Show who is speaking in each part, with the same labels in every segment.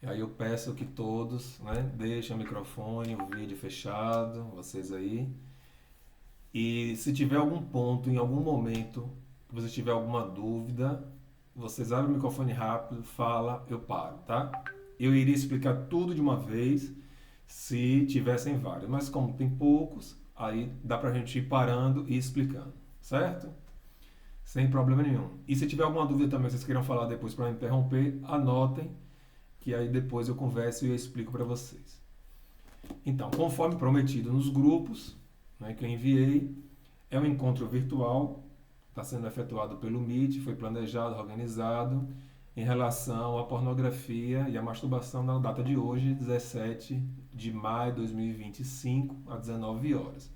Speaker 1: Aí eu peço que todos, né, deixem o microfone, o vídeo fechado, vocês aí. E se tiver algum ponto, em algum momento, que você tiver alguma dúvida, vocês abrem o microfone rápido, fala, eu paro, tá? Eu iria explicar tudo de uma vez se tivessem vários, mas como tem poucos, aí dá pra gente ir parando e explicando, certo? Sem problema nenhum. E se tiver alguma dúvida também, vocês queiram falar depois para interromper, anotem, que aí depois eu converso e eu explico para vocês. Então, conforme prometido nos grupos, né, que eu enviei, é um encontro virtual, está sendo efetuado pelo Meet, foi planejado, organizado, em relação à pornografia e à masturbação na data de hoje, 17 de maio de 2025, às 19 horas.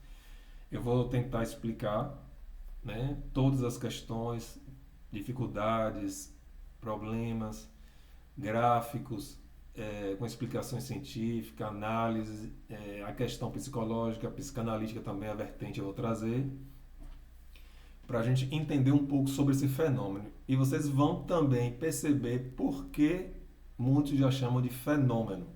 Speaker 1: Eu vou tentar explicar, né, todas as questões, dificuldades, problemas, gráficos, com explicações científicas, análise, a questão psicológica, psicanalítica também, a vertente eu vou trazer, para a gente entender um pouco sobre esse fenômeno. E vocês vão também perceber por que muitos já chamam de fenômeno,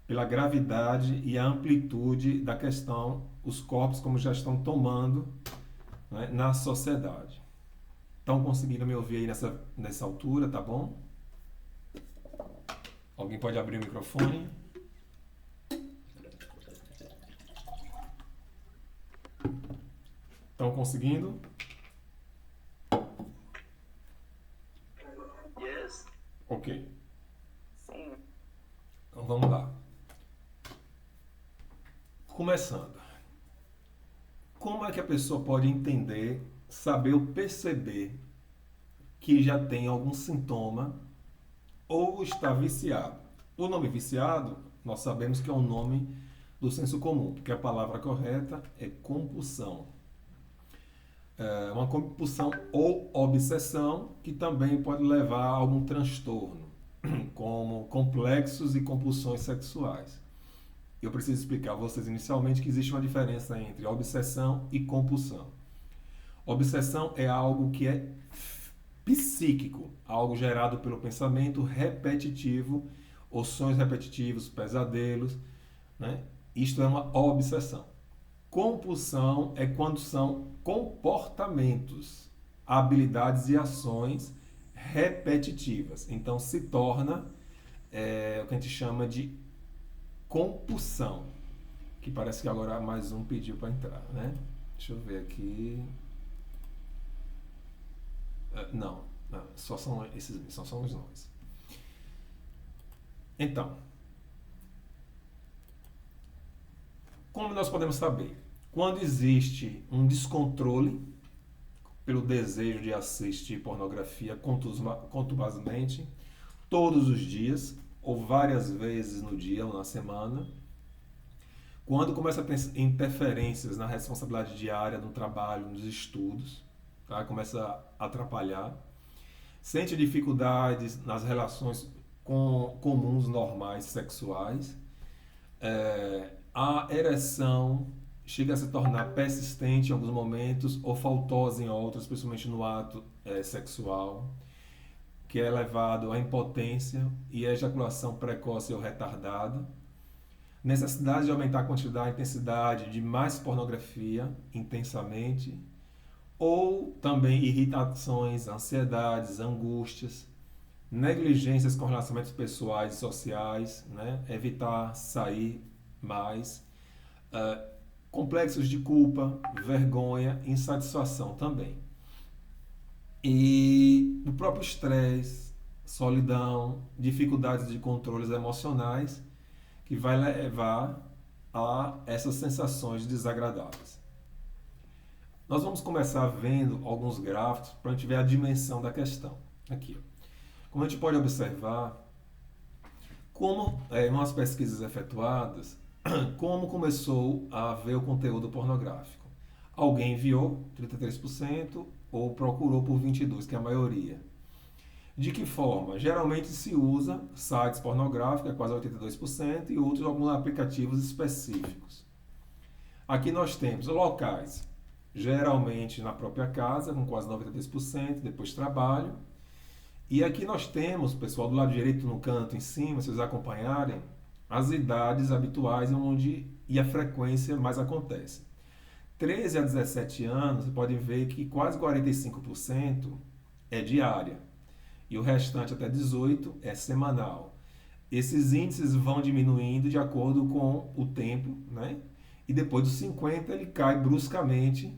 Speaker 1: pela gravidade e a amplitude da questão, os corpos como já estão tomando, né, na sociedade. Estão conseguindo me ouvir aí nessa altura, tá bom? Alguém pode abrir o microfone? Estão conseguindo?
Speaker 2: Yes.
Speaker 1: Ok.
Speaker 2: Sim.
Speaker 1: Então vamos lá. Começando. Como é que a pessoa pode entender, saber ou perceber que já tem algum sintoma ou está viciado? O nome viciado, nós sabemos que é um nome do senso comum, porque a palavra correta é compulsão. É uma compulsão ou obsessão que também pode levar a algum transtorno, como complexos e compulsões sexuais. Eu preciso explicar a vocês inicialmente que existe uma diferença entre obsessão e compulsão. Obsessão é algo que é psíquico, algo gerado pelo pensamento repetitivo, ou sonhos repetitivos, pesadelos, né? Isto é uma obsessão. Compulsão é quando são comportamentos, habilidades e ações repetitivas. Então se torna o que a gente chama de compulsão. Que parece que agora mais um pediu para entrar, né? Deixa eu ver aqui. Não, só são esses, só são os nomes. Então, como nós podemos saber? Quando existe um descontrole pelo desejo de assistir pornografia contumazmente, todos os dias, ou várias vezes no dia ou na semana, quando começa a ter interferências na responsabilidade diária, no trabalho, nos estudos, tá? Começa a atrapalhar, sente dificuldades nas relações comuns, normais, sexuais, a ereção chega a se tornar persistente em alguns momentos ou faltosa em outros, principalmente no ato sexual, que é levado à impotência e à ejaculação precoce ou retardada, necessidade de aumentar a quantidade e intensidade de mais pornografia intensamente, ou também irritações, ansiedades, angústias, negligências com relacionamentos pessoais e sociais, né? Evitar sair mais, complexos de culpa, vergonha, insatisfação também. E o próprio estresse, solidão, dificuldades de controles emocionais que vai levar a essas sensações desagradáveis. Nós vamos começar vendo alguns gráficos para a gente ver a dimensão da questão. Aqui, ó. Como a gente pode observar, como em umas pesquisas efetuadas, como começou a ver o conteúdo pornográfico. Alguém enviou, 33%, ou procurou por 22%, que é a maioria. De que forma? Geralmente se usa sites pornográficos, é quase 82%, e outros alguns aplicativos específicos. Aqui nós temos locais, geralmente na própria casa, com quase 93%, depois trabalho, E aqui nós temos, pessoal, do lado direito no canto em cima, se vocês acompanharem, as idades habituais onde e a frequência mais acontece. 13 a 17 anos, você pode ver que quase 45% é diária e o restante até 18 é semanal. Esses índices vão diminuindo de acordo com o tempo, né? E depois dos 50 ele cai bruscamente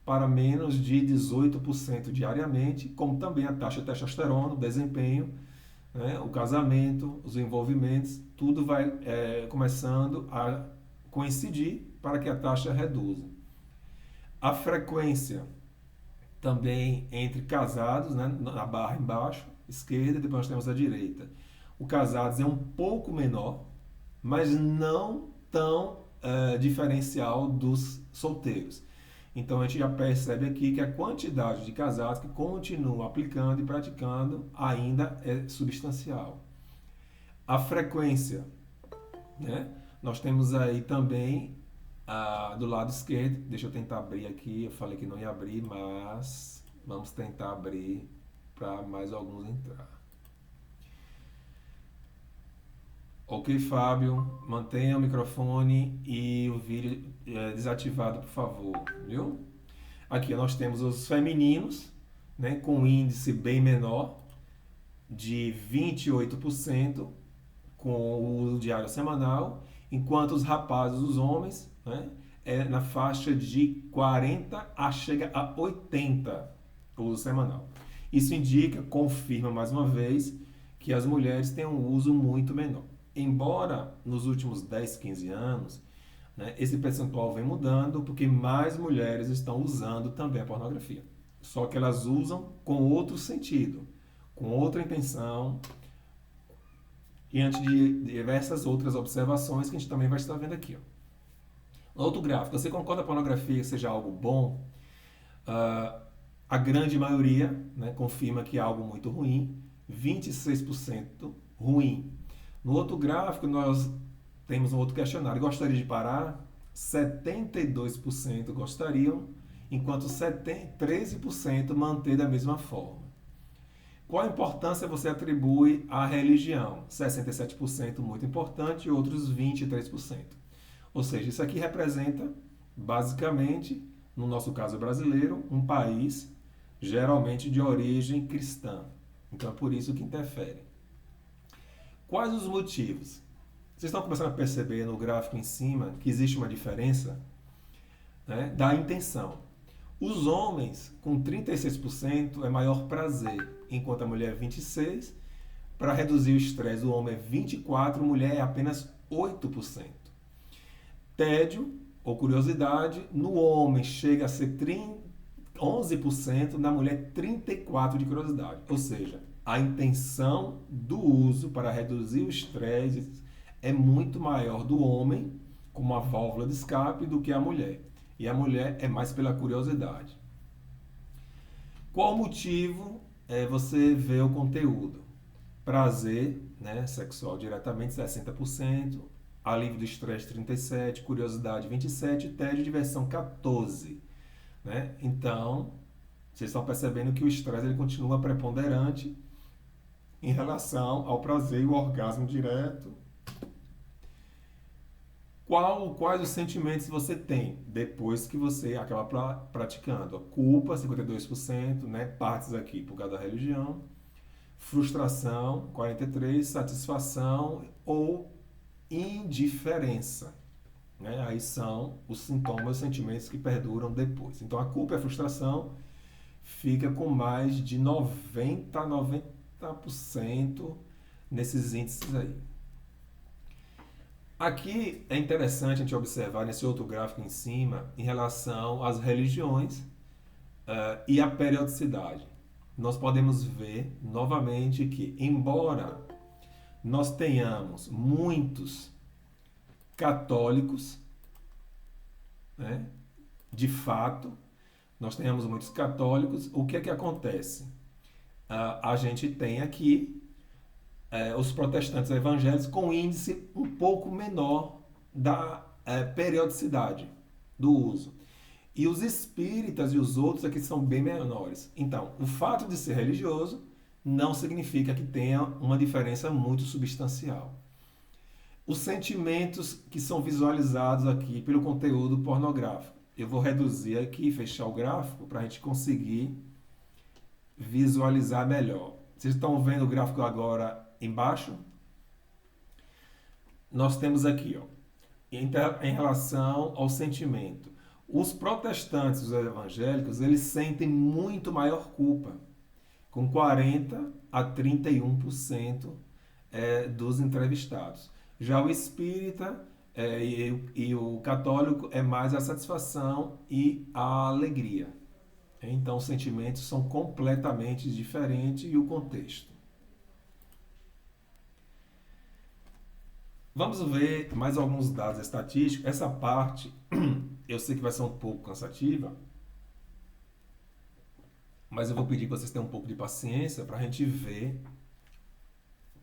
Speaker 1: para menos de 18% diariamente, como também a taxa de testosterona, o desempenho, né? O casamento, os envolvimentos, tudo vai começando a coincidir para que a taxa reduza. A frequência também entre casados, né? Na barra embaixo, esquerda, e depois nós temos a direita. O casados é um pouco menor, mas não tão diferencial dos solteiros. Então a gente já percebe aqui que a quantidade de casados que continuam aplicando e praticando ainda é substancial. A frequência, né? Nós temos aí também do lado esquerdo, deixa eu tentar abrir aqui, eu falei que não ia abrir, mas vamos tentar abrir para mais alguns entrar. Ok, Fábio, mantenha o microfone e o vídeo desativado, por favor, viu? Aqui nós temos os femininos, né, com um índice bem menor, de 28%, com o uso diário semanal, enquanto os rapazes, os homens, né, é na faixa de 40 a chega a 80 o uso semanal. Isso indica, confirma mais uma vez, que as mulheres têm um uso muito menor. Embora nos últimos 10, 15 anos, né, esse percentual vem mudando porque mais mulheres estão usando também a pornografia. Só que elas usam com outro sentido, com outra intenção, diante de diversas outras observações que a gente também vai estar vendo aqui. Ó. Outro gráfico, você concorda que a pornografia seja algo bom? A grande maioria, né, confirma que é algo muito ruim, 26% ruim. No outro gráfico, nós temos um outro questionário. Gostaria de parar? 72% gostariam, enquanto 13% manter da mesma forma. Qual a importância você atribui à religião? 67% muito importante e outros 23%. Ou seja, isso aqui representa, basicamente, no nosso caso brasileiro, um país geralmente de origem cristã. Então é por isso que interfere. Quais os motivos? Vocês estão começando a perceber no gráfico em cima que existe uma diferença, né, da intenção. Os homens, com 36%, é maior prazer, enquanto a mulher é 26%. Para reduzir o estresse, o homem é 24%, a mulher é apenas 8%. Tédio ou curiosidade, no homem chega a ser 11%, na mulher 34% de curiosidade. Ou seja, a intenção do uso para reduzir o estresse é muito maior do homem, como uma válvula de escape, do que a mulher. E a mulher é mais pela curiosidade. Qual o motivo você vê o conteúdo? Prazer, né, sexual diretamente, 60%, alívio do estresse, 37%, curiosidade, 27%, tédio e diversão, 14%. Né? Então, vocês estão percebendo que o estresse ele continua preponderante em relação ao prazer e o orgasmo direto. Quais os sentimentos você tem depois que você acaba praticando? A culpa, 52%, né? Partes aqui por causa da religião. Frustração, 43%, satisfação ou indiferença. Né? Aí são os sintomas, os sentimentos que perduram depois. Então a culpa e a frustração fica com mais de 90% nesses índices aí. Aqui é interessante a gente observar nesse outro gráfico em cima em relação às religiões e à periodicidade. Nós podemos ver novamente que, embora nós tenhamos muitos católicos, né, de fato, nós tenhamos muitos católicos, o que é que acontece? A gente tem aqui os protestantes evangélicos com índice um pouco menor da periodicidade do uso. E os espíritas e os outros aqui são bem menores. Então, o fato de ser religioso não significa que tenha uma diferença muito substancial. Os sentimentos que são visualizados aqui pelo conteúdo pornográfico. Eu vou reduzir aqui e fechar o gráfico para a gente conseguir visualizar melhor. Vocês estão vendo o gráfico agora embaixo? Nós temos aqui, ó, em relação ao sentimento. Os protestantes, os evangélicos, eles sentem muito maior culpa, com 40 a 31% dos entrevistados. Já o espírita e o católico é mais a satisfação e a alegria. Então, os sentimentos são completamente diferentes e o contexto. Vamos ver mais alguns dados estatísticos. Essa parte eu sei que vai ser um pouco cansativa, mas eu vou pedir que vocês tenham um pouco de paciência para a gente ver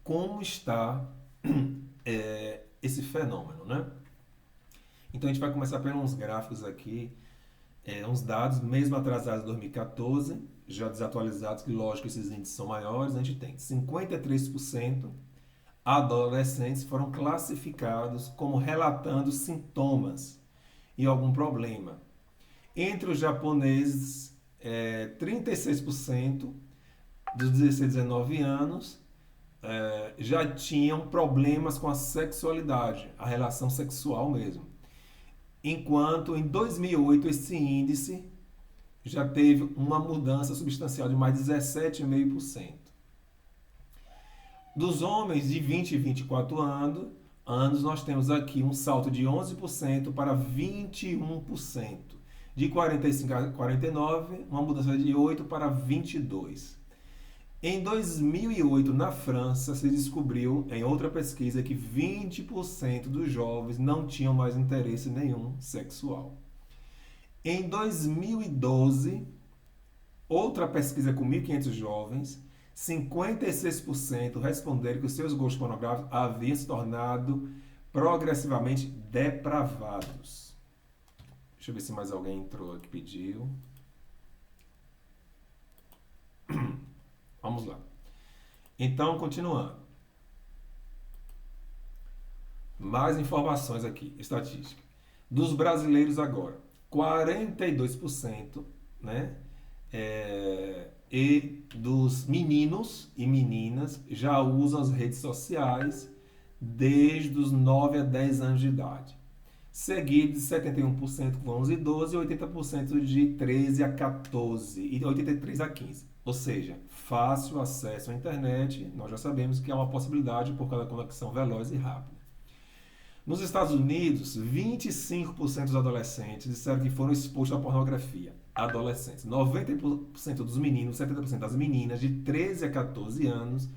Speaker 1: como está esse fenômeno, né? Então a gente vai começar pelos gráficos aqui, uns dados, mesmo atrasados de 2014, já desatualizados, que lógico esses índices são maiores. A gente tem 53% adolescentes foram classificados como relatando sintomas e algum problema. Entre os japoneses, 36% dos 16 a 19 anos já tinham problemas com a sexualidade, a relação sexual mesmo. Enquanto em 2008 esse índice já teve uma mudança substancial de mais de 17,5%. Dos homens de 20 e 24 anos, nós temos aqui um salto de 11% para 21%. De 45 a 49, uma mudança de 8 para 22%. Em 2008, na França, se descobriu em outra pesquisa que 20% dos jovens não tinham mais interesse nenhum sexual. Em 2012, outra pesquisa com 1.500 jovens, 56% responderam que os seus gostos pornográficos haviam se tornado progressivamente depravados. Deixa eu ver se mais alguém entrou aqui, pediu. Vamos lá. Então, continuando. Mais informações aqui, estatística. Dos brasileiros agora, 42%, né? E dos meninos e meninas já usam as redes sociais desde os 9 a 10 anos de idade. Seguido de 71% com 11 e 12 e 80% de 13 a 14 e 83 a 15. Ou seja, fácil acesso à internet, nós já sabemos que é uma possibilidade por causa da conexão veloz e rápida. Nos Estados Unidos, 25% dos adolescentes disseram que foram expostos à pornografia. Adolescentes. 90% dos meninos, 70% das meninas de 13 a 14 anos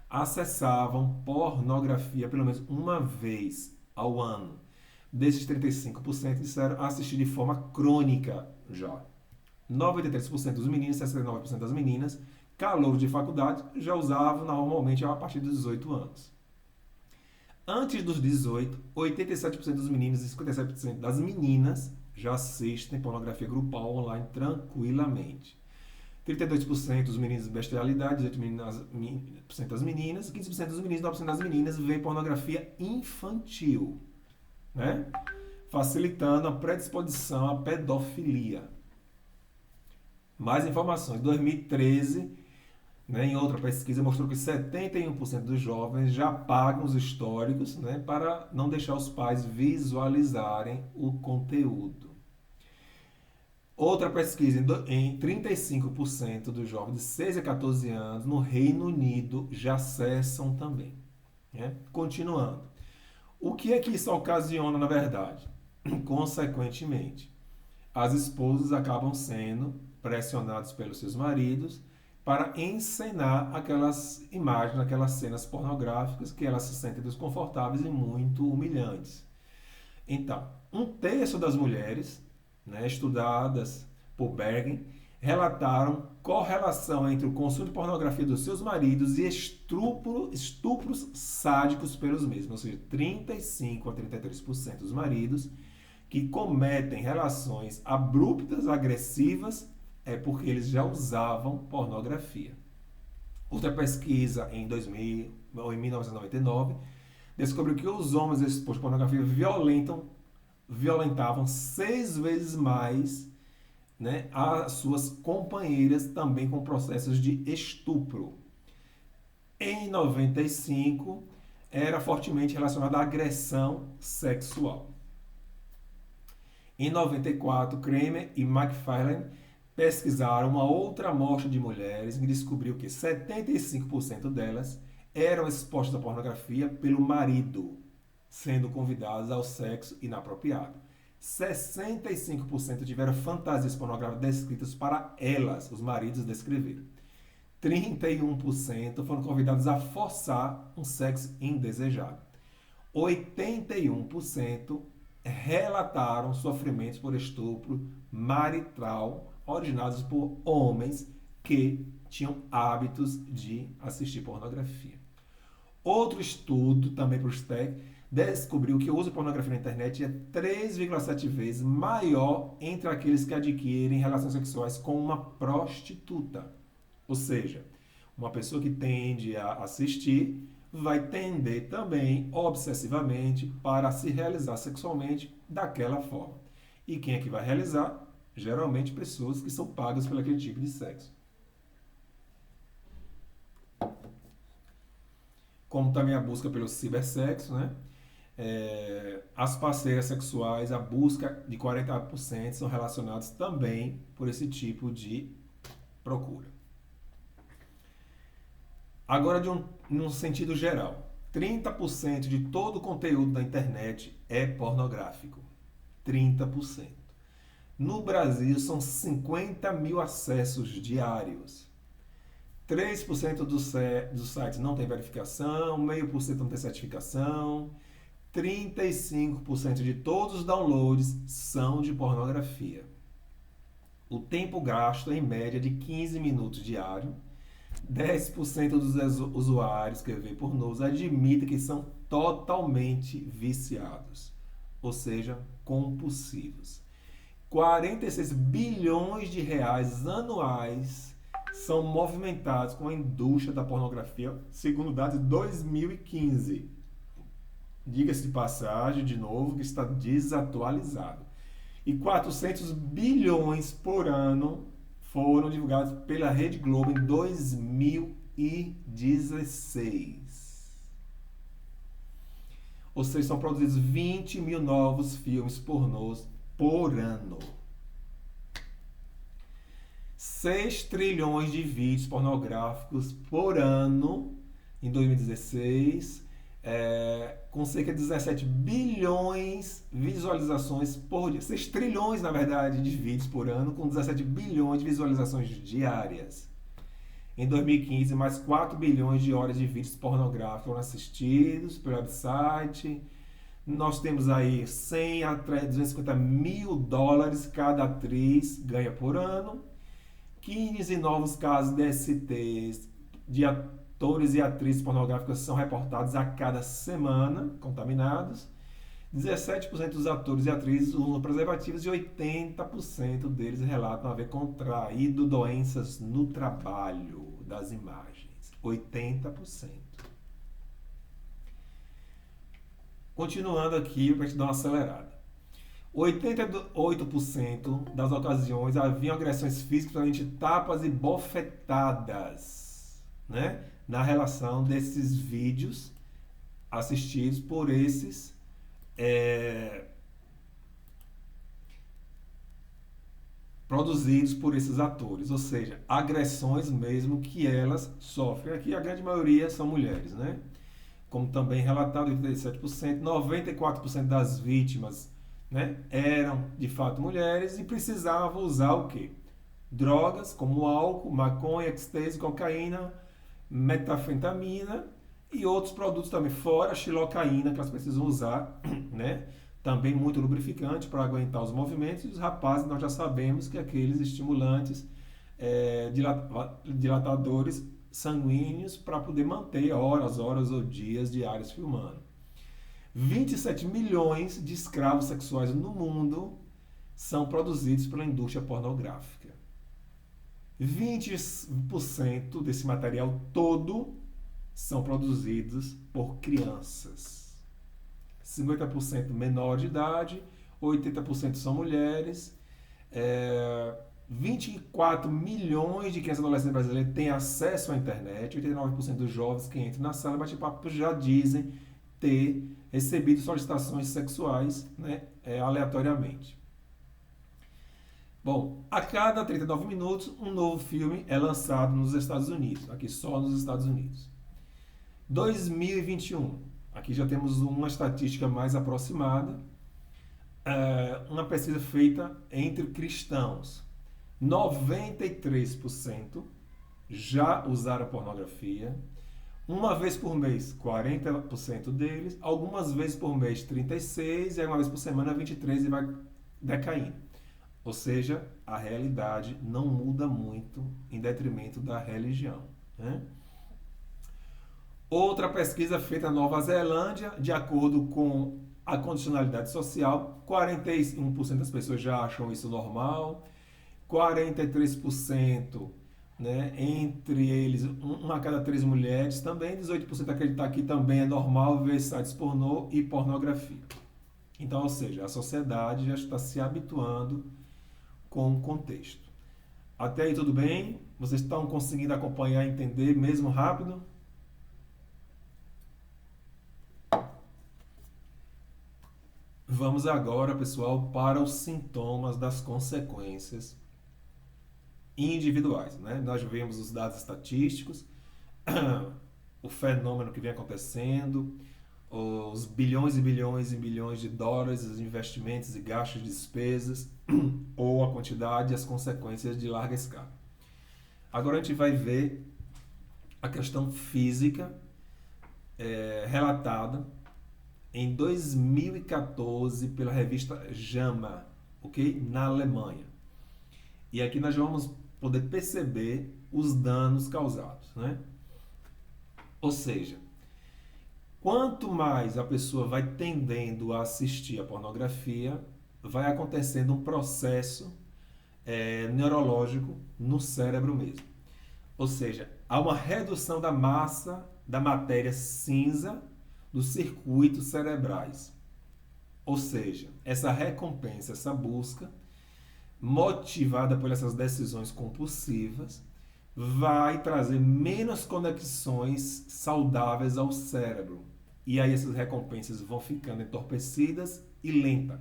Speaker 1: acessavam pornografia pelo menos uma vez ao ano. Desses 35% disseram assistir de forma crônica já. 93% dos meninos e 69% das meninas, calouros de faculdade, já usavam normalmente a partir dos 18 anos. Antes dos 18, 87% dos meninos e 57% das meninas já assistem pornografia grupal online tranquilamente. 32% dos meninos bestialidade, 18% das meninas, 15% dos meninos e 9% das meninas veem pornografia infantil, né? Facilitando a predisposição à pedofilia. Mais informações. Em 2013, né, em outra pesquisa, mostrou que 71% dos jovens já pagam os históricos, né, para não deixar os pais visualizarem o conteúdo. Outra pesquisa, em 35% dos jovens de 6 a 14 anos no Reino Unido já acessam também. Né? Continuando. O que é que isso ocasiona, na verdade? Consequentemente, as esposas acabam sendo pressionadas pelos seus maridos para encenar aquelas imagens, aquelas cenas pornográficas que elas se sentem desconfortáveis e muito humilhantes. Então, 1/3 das mulheres, né, estudadas por Bergen, relataram correlação entre o consumo de pornografia dos seus maridos e estupros sádicos pelos mesmos. Ou seja, 35 a 33% dos maridos que cometem relações abruptas, agressivas, é porque eles já usavam pornografia. Outra pesquisa em 2000 ou em 1999 descobriu que os homens expostos à pornografia violentavam 6 vezes mais, né, as suas companheiras também com processos de estupro. Em 95, era fortemente relacionado à agressão sexual. Em 94, Kramer e McFarlane pesquisaram uma outra amostra de mulheres e descobriu que 75% delas eram expostas à pornografia pelo marido, sendo convidadas ao sexo inapropriado. 65% tiveram fantasias pornográficas descritas para elas, os maridos descreveram. 31% foram convidados a forçar um sexo indesejado. 81% relataram sofrimentos por estupro marital originados por homens que tinham hábitos de assistir pornografia. Outro estudo, também por STEC, descobriu que o uso de pornografia na internet é 3,7 vezes maior entre aqueles que adquirem relações sexuais com uma prostituta. Ou seja, uma pessoa que tende a assistir vai tender também, obsessivamente, para se realizar sexualmente daquela forma. E quem é que vai realizar? Geralmente pessoas que são pagas por aquele tipo de sexo. Como também a busca pelo cibersexo, né? As parceiras sexuais, a busca de 40% são relacionadas também por esse tipo de procura. Agora, num sentido geral, 30% de todo o conteúdo da internet é pornográfico. 30%. No Brasil, são 50 mil acessos diários. 3% dos sites não tem verificação, 0,5% não tem certificação, 35% de todos os downloads são de pornografia. O tempo gasto é em média de 15 minutos diário. 10% dos usuários que veem pornôs admitem que são totalmente viciados, ou seja, compulsivos. 46 bilhões de reais anuais são movimentados com a indústria da pornografia, segundo dados de 2015. Diga-se de passagem, de novo, que está desatualizado. E 400 bilhões por ano foram divulgados pela Rede Globo em 2016. Ou seja, são produzidos 20 mil novos filmes pornôs por ano. 6 trilhões de vídeos pornográficos por ano em 2016, com cerca de 17 bilhões de visualizações por dia. 6 trilhões, na verdade, de vídeos por ano, com 17 bilhões de visualizações diárias. Em 2015, mais 4 bilhões de horas de vídeos pornográficos foram assistidos pelo website. Nós temos aí 100 a 250 mil dólares cada atriz ganha por ano. 15 novos casos de STs de atores e atrizes pornográficas são reportados a cada semana, contaminados. 17% dos atores e atrizes usam preservativos e 80% deles relatam haver contraído doenças no trabalho das imagens. 80%. Continuando aqui, para te dar uma acelerada. 88% das ocasiões haviam agressões físicas, principalmente tapas e bofetadas, né? Na relação desses vídeos assistidos por esses produzidos por esses atores, ou seja, agressões mesmo que elas sofrem. Aqui a grande maioria são mulheres, né? Como também relatado, 87%, 94% das vítimas, né, eram de fato mulheres e precisavam usar o quê? Drogas como álcool, maconha, ecstasy, cocaína, metanfetamina e outros produtos também, fora a xilocaína que elas precisam usar, né? Também muito lubrificante para aguentar os movimentos. E os rapazes, nós já sabemos que aqueles estimulantes, dilatadores sanguíneos para poder manter horas ou dias diários filmando. 27 milhões de escravos sexuais no mundo são produzidos pela indústria pornográfica. 20% desse material todo são produzidos por crianças. 50% menor de idade, 80% são mulheres, 24 milhões de crianças e adolescentes brasileiros têm acesso à internet, 89% dos jovens que entram na sala de bate-papo já dizem ter recebido solicitações sexuais, né, aleatoriamente. Bom, a cada 39 minutos, um novo filme é lançado nos Estados Unidos, aqui só nos Estados Unidos. 2021, aqui já temos uma estatística mais aproximada, uma pesquisa feita entre cristãos. 93% já usaram pornografia, uma vez por mês, 40% deles, algumas vezes por mês, 36%, e aí uma vez por semana, 23%, e vai decaindo. Ou seja, a realidade não muda muito em detrimento da religião, né? Outra pesquisa feita na Nova Zelândia, de acordo com a condicionalidade social, 41% das pessoas já acham isso normal, 43%, né, entre eles, uma a cada 3 mulheres também, 18% acreditar que também é normal ver sites pornô e pornografia. Então, ou seja, a sociedade já está se habituando com o contexto. Até aí tudo bem? Vocês estão conseguindo acompanhar e entender mesmo rápido? Vamos agora, pessoal, para os sintomas das consequências individuais, né? Nós vemos os dados estatísticos, o fenômeno que vem acontecendo, os bilhões e bilhões e bilhões de dólares, os investimentos e gastos de despesas, ou a quantidade e as consequências de larga escala. Agora a gente vai ver a questão física relatada em 2014 pela revista JAMA, ok? Na Alemanha. E aqui nós vamos poder perceber os danos causados, né? Ou seja, quanto mais a pessoa vai tendendo a assistir a pornografia, vai acontecendo um processo neurológico no cérebro mesmo. Ou seja, há uma redução da massa da matéria cinza dos circuitos cerebrais. Ou seja, essa recompensa, essa busca, motivada por essas decisões compulsivas, vai trazer menos conexões saudáveis ao cérebro. E aí essas recompensas vão ficando entorpecidas e lentas,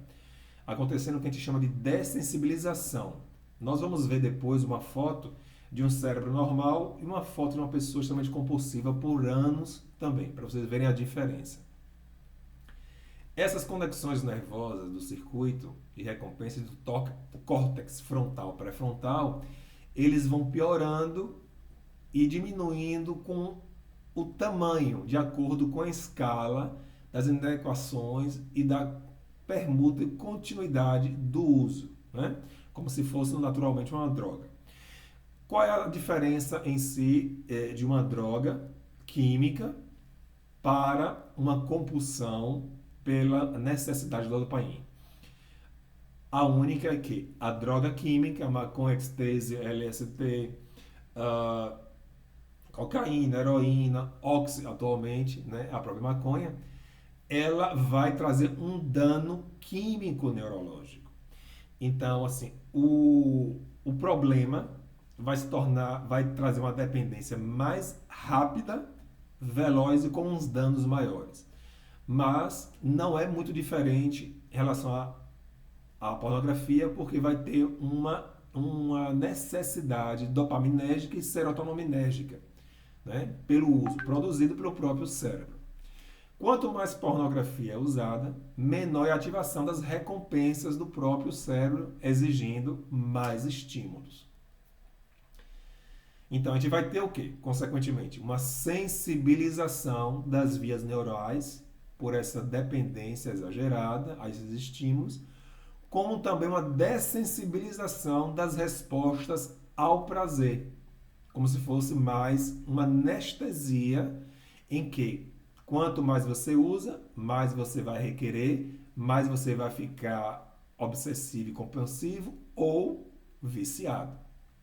Speaker 1: acontecendo o que a gente chama de dessensibilização. Nós vamos ver depois uma foto de um cérebro normal e uma foto de uma pessoa extremamente compulsiva por anos também, para vocês verem a diferença. Essas conexões nervosas do circuito de recompensa do córtex frontal pré-frontal, eles vão piorando e diminuindo com o tamanho, de acordo com a escala das inadequações e da permuta e continuidade do uso, né? Como se fosse naturalmente uma droga. Qual é a diferença em si de uma droga química para uma compulsão pela necessidade do dopamina? A única é que a droga química, maconha, ecstasy, LSD, cocaína, heroína, oxi atualmente, né, a própria maconha, ela vai trazer um dano químico neurológico. Então, assim, o problema vai trazer uma dependência mais rápida, veloz e com uns danos maiores. Mas não é muito diferente em relação à pornografia, porque vai ter uma necessidade dopaminérgica e serotoninérgica, né, pelo uso, produzido pelo próprio cérebro. Quanto mais pornografia é usada, menor é a ativação das recompensas do próprio cérebro, exigindo mais estímulos. Então a gente vai ter o quê? Consequentemente, uma sensibilização das vias neurais por essa dependência exagerada a esses estímulos, como também uma dessensibilização das respostas ao prazer, como se fosse mais uma anestesia em que quanto mais você usa, mais você vai requerer, mais você vai ficar obsessivo e compulsivo ou viciado.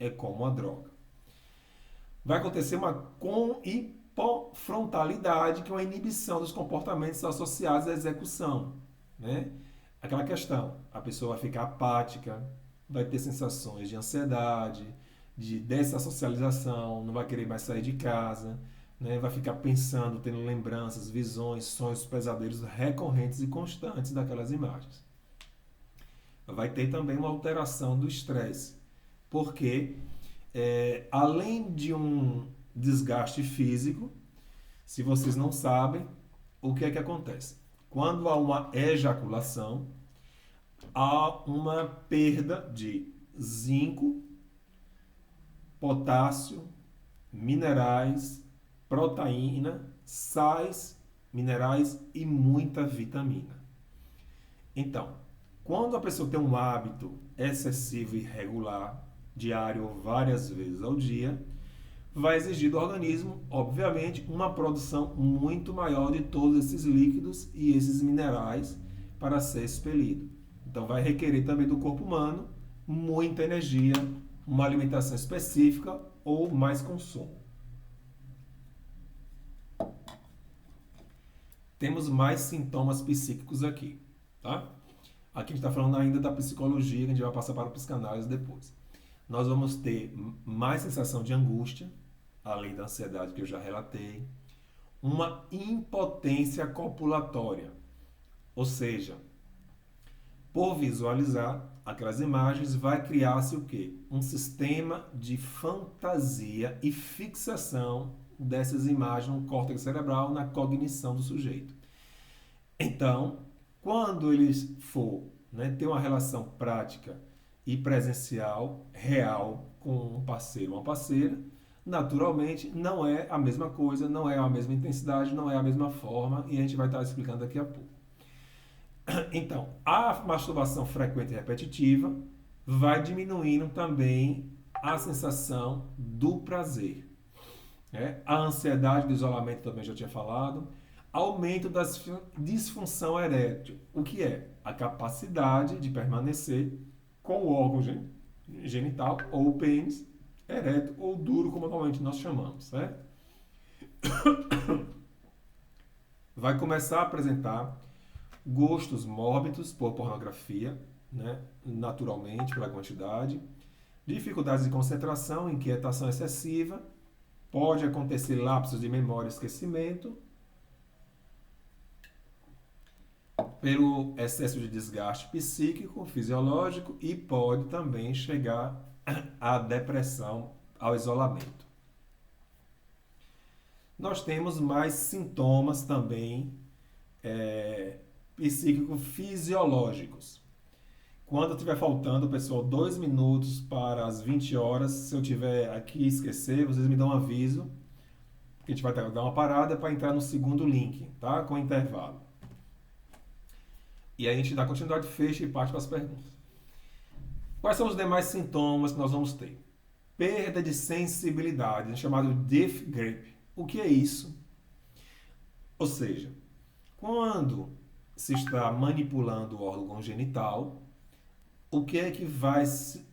Speaker 1: é como a droga. Vai acontecer uma hipofrontalidade, que é uma inibição dos comportamentos associados à execução, né? Aquela questão, a pessoa vai ficar apática, vai ter sensações de ansiedade, de dessocialização, não vai querer mais sair de casa, né? Vai ficar pensando, tendo lembranças, visões, sonhos, pesadelos recorrentes e constantes daquelas imagens. Vai ter também uma alteração do estresse, porque além de um desgaste físico, se vocês não sabem, o que é que acontece? Quando há uma ejaculação, há uma perda de zinco, potássio, minerais, proteína, sais, minerais e muita vitamina. Então, quando a pessoa tem um hábito excessivo e irregular, diário ou várias vezes ao dia, vai exigir do organismo, obviamente, uma produção muito maior de todos esses líquidos e esses minerais para ser expelido. Então, vai requerer também do corpo humano muita energia, uma alimentação específica ou mais consumo. Temos mais sintomas psíquicos aqui, tá? Aqui a gente está falando ainda da psicologia, que a gente vai passar para a psicanálise depois. Nós vamos ter mais sensação de angústia, além da ansiedade que eu já relatei, uma impotência copulatória, ou seja, por visualizar aquelas imagens, vai criar-se o quê? Um sistema de fantasia e fixação dessas imagens no córtex cerebral, na cognição do sujeito. Então, quando eles for ter uma relação prática e presencial, real, com um parceiro ou uma parceira, naturalmente não é a mesma coisa, não é a mesma intensidade, não é a mesma forma, e a gente vai estar explicando daqui a pouco. Então, a masturbação frequente e repetitiva vai diminuindo também a sensação do prazer. A ansiedade do isolamento também já tinha falado. Aumento da disfunção erétil. O que é? A capacidade de permanecer com o órgão genital, ou o pênis, ereto ou duro, como normalmente nós chamamos, certo? Vai começar a apresentar gostos mórbidos por pornografia, naturalmente, pela quantidade, dificuldades de concentração, inquietação excessiva, pode acontecer lapsos de memória e esquecimento, pelo excesso de desgaste psíquico, fisiológico, e pode também chegar à depressão, ao isolamento. Nós temos mais sintomas também psíquico-fisiológicos. Quando estiver faltando, pessoal, 2 minutos para as 20 horas, se eu tiver aqui e esquecer, vocês me dão um aviso, que a gente vai dar uma parada para entrar no segundo link, tá? Com intervalo. E aí a gente dá continuidade, fecha e parte para as perguntas. Quais são os demais sintomas que nós vamos ter? Perda de sensibilidade, chamado death grip. O que é isso? Ou seja, quando se está manipulando o órgão genital, o que é que vai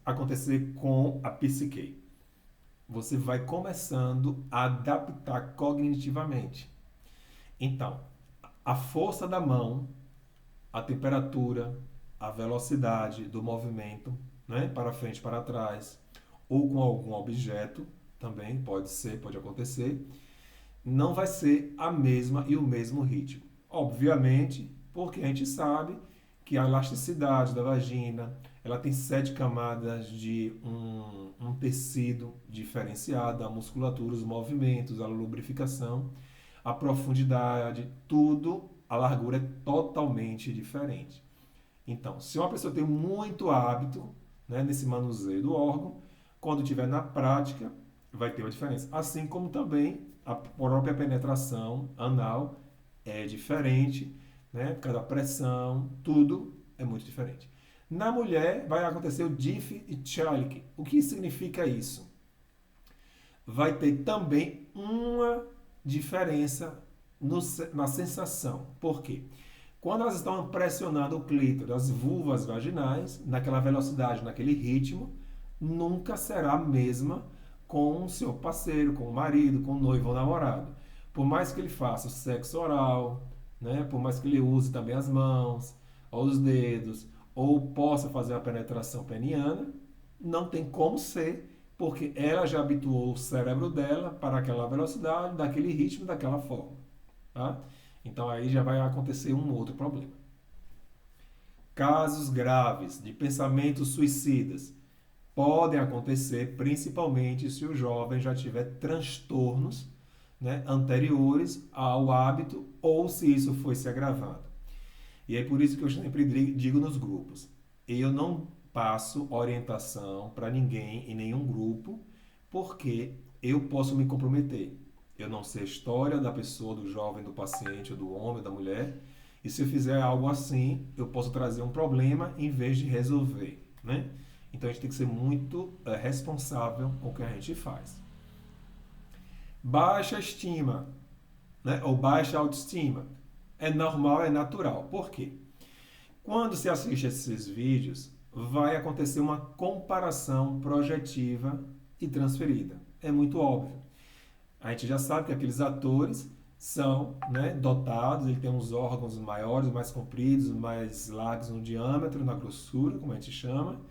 Speaker 1: acontecer com a psique? Você vai começando a adaptar cognitivamente. Então, a força da mão, a temperatura, a velocidade do movimento, para frente, para trás, ou com algum objeto, também pode acontecer, não vai ser a mesma e o mesmo ritmo. Obviamente, porque a gente sabe que a elasticidade da vagina, ela tem 7 camadas de um tecido diferenciado, a musculatura, os movimentos, a lubrificação, a profundidade, tudo, a largura é totalmente diferente. Então, se uma pessoa tem muito hábito nesse manuseio do órgão, quando estiver na prática, vai ter uma diferença. Assim como também a própria penetração anal é diferente, por causa da pressão, tudo é muito diferente. Na mulher, vai acontecer o Diffie-Hellman. O que significa isso? Vai ter também uma diferença na sensação. Por quê? Quando elas estão pressionando o clítoris, as vulvas vaginais, naquela velocidade, naquele ritmo, nunca será a mesma com o seu parceiro, com o marido, com o noivo ou namorado. Por mais que ele faça o sexo oral, né? Por mais que ele use também as mãos, ou os dedos, ou possa fazer a penetração peniana, não tem como ser, porque ela já habituou o cérebro dela para aquela velocidade, daquele ritmo, daquela forma. Tá? Então aí já vai acontecer um outro problema. Casos graves de pensamentos suicidas podem acontecer principalmente se o jovem já tiver transtornos, né, anteriores ao hábito ou se isso foi se agravando. E é por isso que eu sempre digo nos grupos, eu não passo orientação para ninguém em nenhum grupo, porque eu posso me comprometer. Eu não sei a história da pessoa, do jovem, do paciente, ou do homem, da mulher, e se eu fizer algo assim, eu posso trazer um problema em vez de resolver, né? Então a gente tem que ser muito responsável com o que a gente faz. Baixa estima, né? Ou baixa autoestima. É normal, é natural. Por quê? Quando se assiste esses vídeos, vai acontecer uma comparação projetiva e transferida. É muito óbvio. A gente já sabe que aqueles atores são, né, dotados, ele tem uns órgãos maiores, mais compridos, mais largos no diâmetro, na grossura, como a gente chama.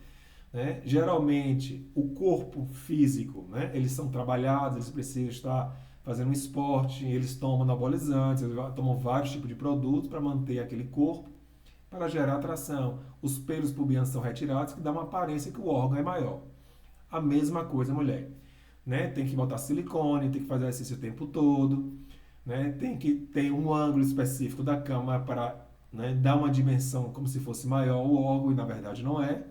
Speaker 1: Né? Geralmente, o corpo físico, né, eles são trabalhados, eles precisam estar fazendo um esporte, eles tomam anabolizantes, eles tomam vários tipos de produtos para manter aquele corpo, para gerar atração. Os pelos pubianos são retirados, que dá uma aparência que o órgão é maior. A mesma coisa, mulher. Né? Tem que botar silicone, tem que fazer exercício o tempo todo, né? Tem que ter um ângulo específico da cama para, né, dar uma dimensão como se fosse maior o órgão, e na verdade não é.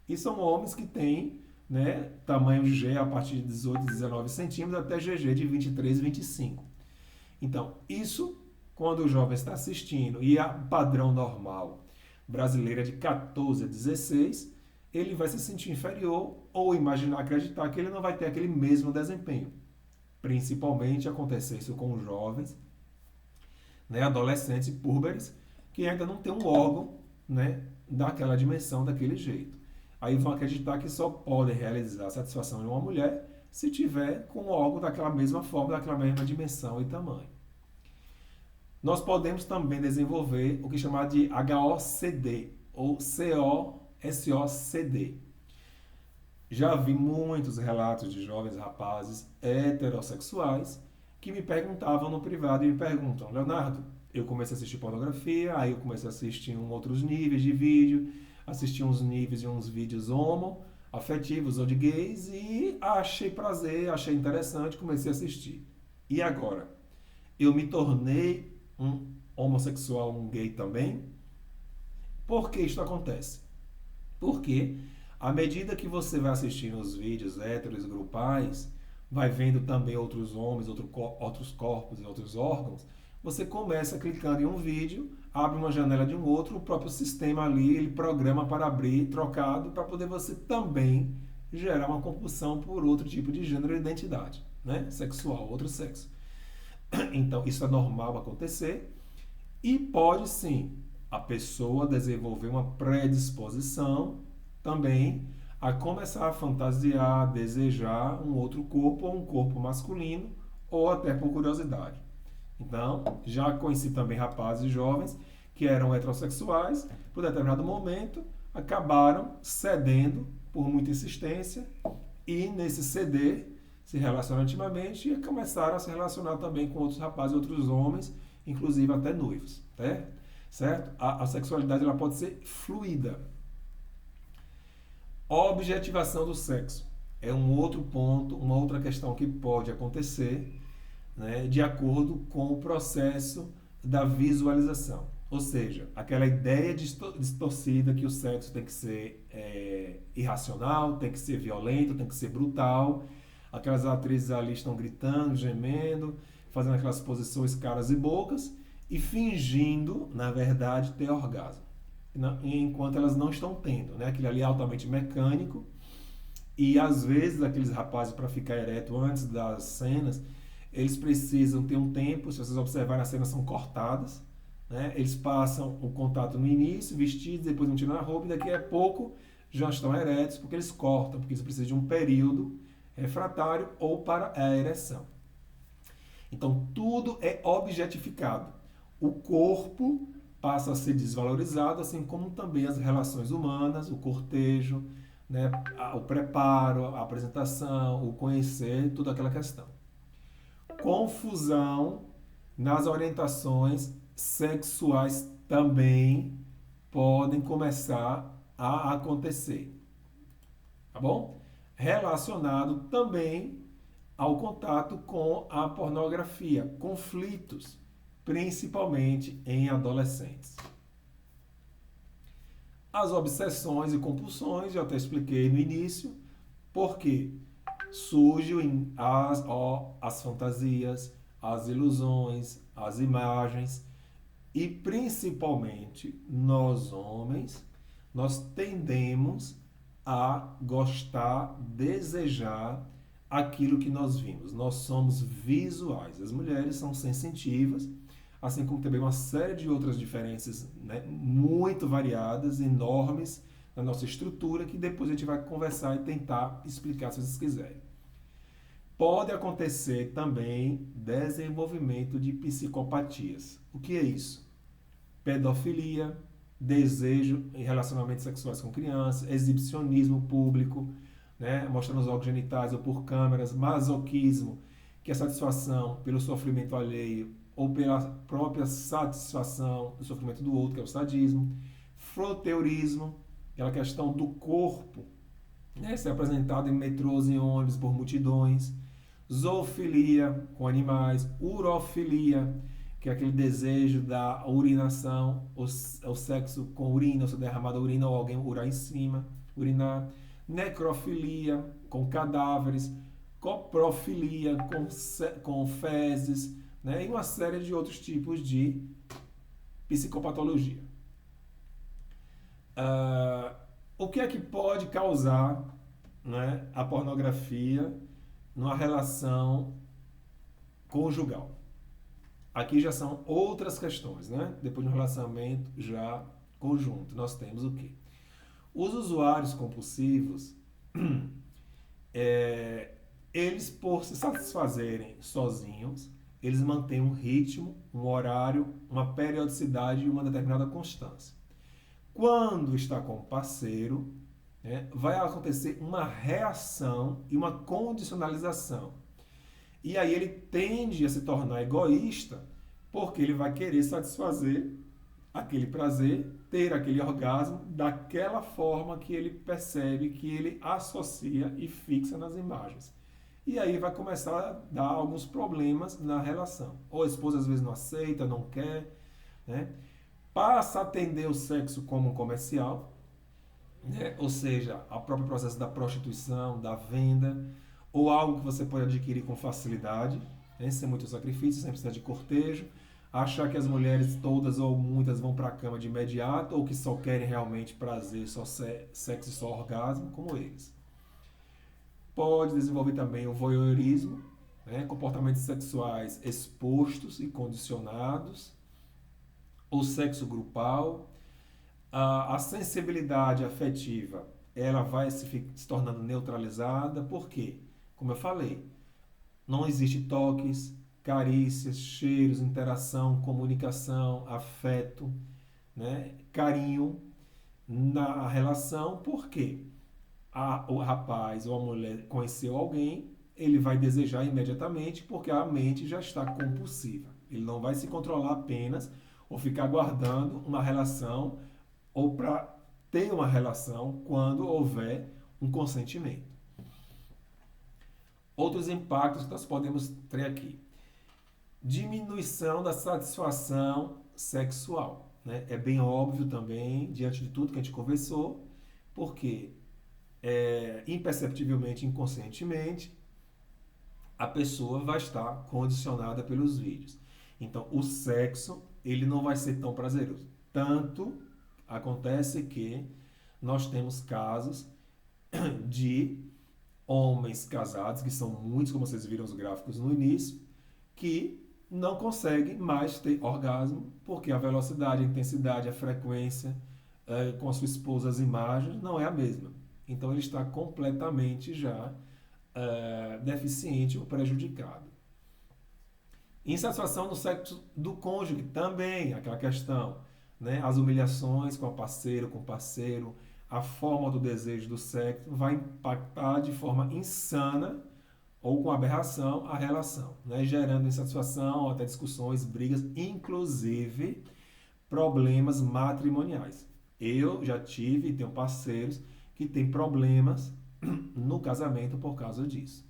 Speaker 1: E são homens que têm, né, tamanho G a partir de 18, 19 centímetros até GG de 23, 25. Então, isso, quando o jovem está assistindo e a padrão normal brasileira de 14 a 16, ele vai se sentir inferior ou imaginar, acreditar que ele não vai ter aquele mesmo desempenho. Principalmente acontece isso com os jovens, né, adolescentes e púberes, que ainda não tem um órgão, né, daquela dimensão, daquele jeito. Aí vão acreditar que só podem realizar a satisfação em uma mulher se tiver com o órgão daquela mesma forma, daquela mesma dimensão e tamanho. Nós podemos também desenvolver o que é chamado de HOCD, ou COSOCD. Já vi muitos relatos de jovens rapazes heterossexuais que me perguntavam no privado e me perguntam: Leonardo, eu comecei a assistir pornografia, aí eu comecei a assistir outros níveis de vídeo, assisti uns níveis de uns vídeos homoafetivos ou de gays e achei prazer, achei interessante, comecei a assistir. E agora? Eu me tornei um homossexual, um gay também? Por que isso acontece? Porque à medida que você vai assistindo os vídeos héteros grupais, vai vendo também outros homens, outros corpos e outros órgãos, você começa clicando em um vídeo, abre uma janela de um outro, o próprio sistema ali, ele programa para abrir trocado, para poder você também gerar uma compulsão por outro tipo de gênero e identidade, né? Sexual, outro sexo. Então, isso é normal acontecer e pode sim a pessoa desenvolver uma predisposição também a começar a fantasiar, desejar um outro corpo ou um corpo masculino ou até por curiosidade. Então, já conheci também rapazes e jovens que eram heterossexuais, por determinado momento, acabaram cedendo por muita insistência e nesse ceder se relacionam intimamente e começaram a se relacionar também com outros rapazes e outros homens, inclusive até noivos, certo? A sexualidade ela pode ser fluida. Objetivação do sexo é um outro ponto, uma outra questão que pode acontecer, né, de acordo com o processo da visualização. Ou seja, aquela ideia distorcida que o sexo tem que ser irracional, tem que ser violento, tem que ser brutal. Aquelas atrizes ali estão gritando, gemendo, fazendo aquelas posições caras e bocas e fingindo, na verdade, ter orgasmo. Enquanto elas não estão tendo, né? Aquilo ali é altamente mecânico e às vezes aqueles rapazes, para ficar ereto antes das cenas, eles precisam ter um tempo. Se vocês observarem, as cenas são cortadas, né? Eles passam o contato no início, vestidos, depois não tiram a roupa e daqui a pouco já estão eretos porque eles cortam, porque eles precisam de um período refratário ou para a ereção. Então, tudo é objetificado. O corpo passa a ser desvalorizado, assim como também as relações humanas, o cortejo, né, o preparo, a apresentação, o conhecer, toda aquela questão. Confusão nas orientações sexuais também podem começar a acontecer, tá bom? Relacionado também ao contato com a pornografia, conflitos, principalmente em adolescentes. As obsessões e compulsões, eu até expliquei no início, porque surgem as fantasias, as ilusões, as imagens, e principalmente nós homens, nós tendemos a gostar, desejar aquilo que nós vimos. Nós somos visuais. As mulheres são sensitivas, assim como também uma série de outras diferenças, né, muito variadas, enormes na nossa estrutura, que depois a gente vai conversar e tentar explicar se vocês quiserem. Pode acontecer também desenvolvimento de psicopatias. O que é isso? Pedofilia, desejo em relacionamentos sexuais com crianças, exibicionismo público, né, mostrando os órgãos genitais ou por câmeras, masoquismo, que é satisfação pelo sofrimento alheio ou pela própria satisfação do sofrimento do outro, que é o sadismo, froteurismo, aquela questão do corpo, né, ser apresentado em metrôs e ônibus por multidões, zoofilia com animais, urofilia, que é aquele desejo da urinação, o sexo com urina, ou se derramada urina ou alguém urar em cima, urinar, necrofilia com cadáveres, coprofilia com fezes, né, e uma série de outros tipos de psicopatologia. O que é que pode causar, né, a pornografia numa relação conjugal? Aqui já são outras questões, né? Depois de um relacionamento já conjunto, nós temos o quê? Os usuários compulsivos, eles por se satisfazerem sozinhos, eles mantêm um ritmo, um horário, uma periodicidade e uma determinada constância. Quando está com o parceiro, né, vai acontecer uma reação e uma condicionalização. E aí ele tende a se tornar egoísta, porque ele vai querer satisfazer aquele prazer, ter aquele orgasmo daquela forma que ele percebe, que ele associa e fixa nas imagens. E aí vai começar a dar alguns problemas na relação. Ou a esposa às vezes não aceita, não quer, né? Passa a atender o sexo como um comercial, né? Ou seja, o próprio processo da prostituição, da venda, ou algo que você pode adquirir com facilidade, né? Sem muito sacrifício, sem precisar de cortejo, achar que as mulheres todas ou muitas vão para a cama de imediato, ou que só querem realmente prazer, só sexo e só orgasmo, como eles. Pode desenvolver também o voyeurismo, né? Comportamentos sexuais expostos e condicionados, o sexo grupal, a sensibilidade afetiva, ela vai se tornando neutralizada, por quê? Como eu falei, não existe toques, carícias, cheiros, interação, comunicação, afeto, né? Carinho na relação, por quê? O rapaz ou a mulher conheceu alguém, ele vai desejar imediatamente porque a mente já está compulsiva. Ele não vai se controlar apenas ou ficar guardando uma relação ou para ter uma relação quando houver um consentimento. Outros impactos que nós podemos ter aqui. Diminuição da satisfação sexual, né? É bem óbvio também, diante de tudo que a gente conversou, porque imperceptivelmente, inconscientemente, a pessoa vai estar condicionada pelos vídeos. Então, o sexo, ele não vai ser tão prazeroso. Tanto acontece que nós temos casos de homens casados, que são muitos, como vocês viram os gráficos no início, que não conseguem mais ter orgasmo, porque a velocidade, a intensidade, a frequência, com a sua esposa as imagens, não é a mesma. Então ele está completamente já deficiente ou prejudicado. Insatisfação no sexo do cônjuge, também aquela questão, né? As humilhações com com o parceiro, a forma do desejo do sexo vai impactar de forma insana ou com aberração a relação, né? Gerando insatisfação, até discussões, brigas, inclusive problemas matrimoniais. Eu já tive e tenho parceiros que têm problemas no casamento por causa disso.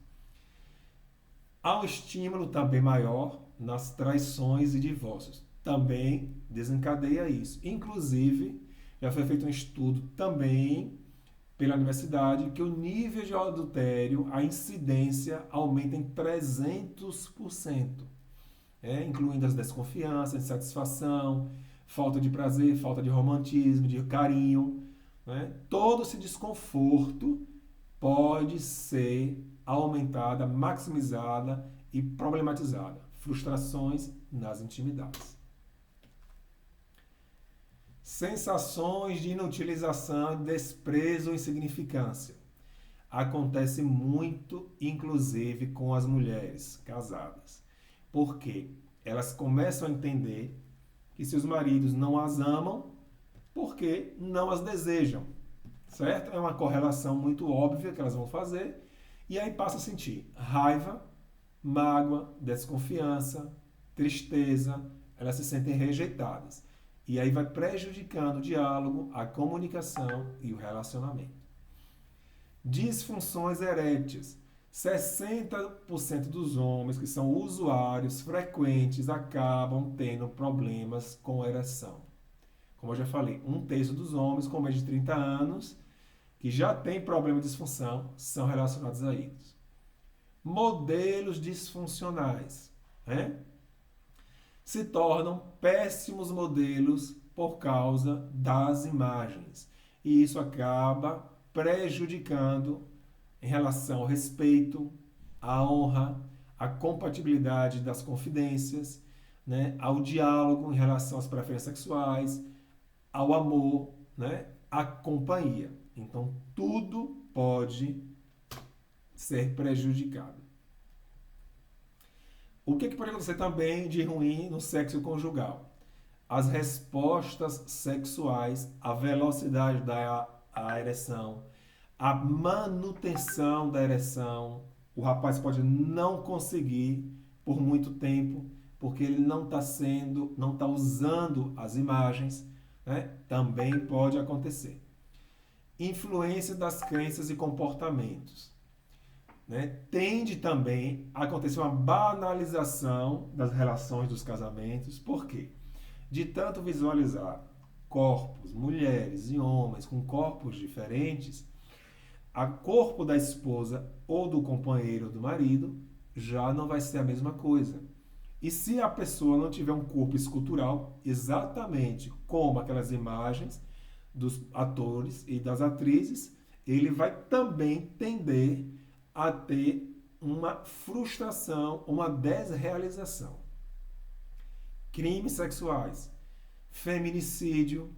Speaker 1: Há um estímulo também maior nas traições e divórcios. Também desencadeia isso. Inclusive, já foi feito um estudo também pela universidade que o nível de adultério, a incidência aumenta em 300%, incluindo as desconfianças, insatisfação, falta de prazer, falta de romantismo, de carinho. Né? Todo esse desconforto pode ser aumentada, maximizada e problematizada. Frustrações nas intimidades. Sensações de inutilização, desprezo ou insignificância. Acontece muito, inclusive, com as mulheres casadas. Por quê? Elas começam a entender que seus maridos não as amam porque não as desejam. Certo? É uma correlação muito óbvia que elas vão fazer. E aí passa a sentir raiva, mágoa, desconfiança, tristeza. Elas se sentem rejeitadas. E aí vai prejudicando o diálogo, a comunicação e o relacionamento. Disfunções eréteis. 60% dos homens que são usuários frequentes acabam tendo problemas com ereção. Como eu já falei, 1/3 dos homens com mais de 30 anos que já têm problema de disfunção são relacionados a isso. Modelos disfuncionais, se tornam péssimos modelos por causa das imagens. E isso acaba prejudicando em relação ao respeito, à honra, à compatibilidade das confidências, ao diálogo em relação às preferências sexuais, ao amor, à companhia. Então, tudo pode ser prejudicado. O que pode acontecer também de ruim no sexo conjugal? As respostas sexuais, a velocidade da ereção, a manutenção da ereção. O rapaz pode não conseguir por muito tempo, porque ele não está usando as imagens, também pode acontecer. Influência das crenças e comportamentos. Tende também a acontecer uma banalização das relações dos casamentos. Por quê? De tanto visualizar corpos, mulheres e homens com corpos diferentes, o corpo da esposa ou do companheiro ou do marido já não vai ser a mesma coisa. E se a pessoa não tiver um corpo escultural, exatamente como aquelas imagens dos atores e das atrizes, ele vai também tender a ter uma frustração, uma desrealização. Crimes sexuais, feminicídio,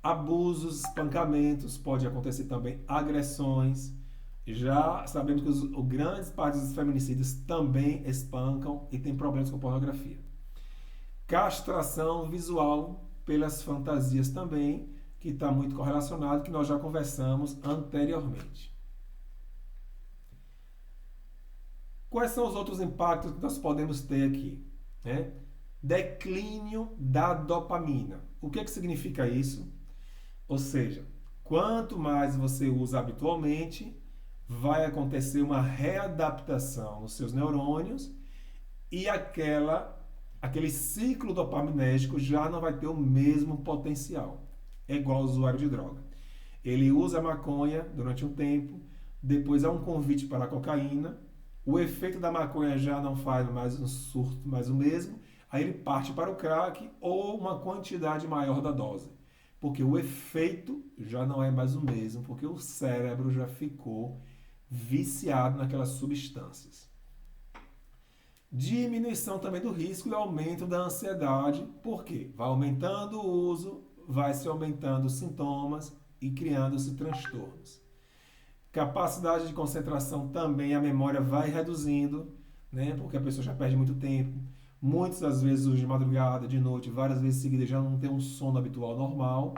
Speaker 1: abusos, espancamentos, pode acontecer também agressões. Já sabemos que os grandes partes dos feminicídios também espancam e têm problemas com pornografia. Castração visual pelas fantasias também, que está muito correlacionado, que nós já conversamos anteriormente. Quais são os outros impactos que nós podemos ter aqui? Declínio da dopamina. O que significa isso? Ou seja, quanto mais você usa habitualmente, vai acontecer uma readaptação nos seus neurônios e aquele ciclo dopaminérgico já não vai ter o mesmo potencial. É igual ao usuário de droga. Ele usa a maconha durante um tempo, depois há um convite para a cocaína, o efeito da maconha já não faz mais um surto, mais o mesmo, aí ele parte para o crack ou uma quantidade maior da dose. Porque o efeito já não é mais o mesmo, porque o cérebro já ficou viciado naquelas substâncias. Diminuição também do risco e aumento da ansiedade, porque vai aumentando o uso, vai se aumentando os sintomas e criando-se transtornos. Capacidade de concentração também, a memória vai reduzindo, né? Porque a pessoa já perde muito tempo. Muitas das vezes, de madrugada, de noite, várias vezes seguidas, já não tem um sono habitual normal.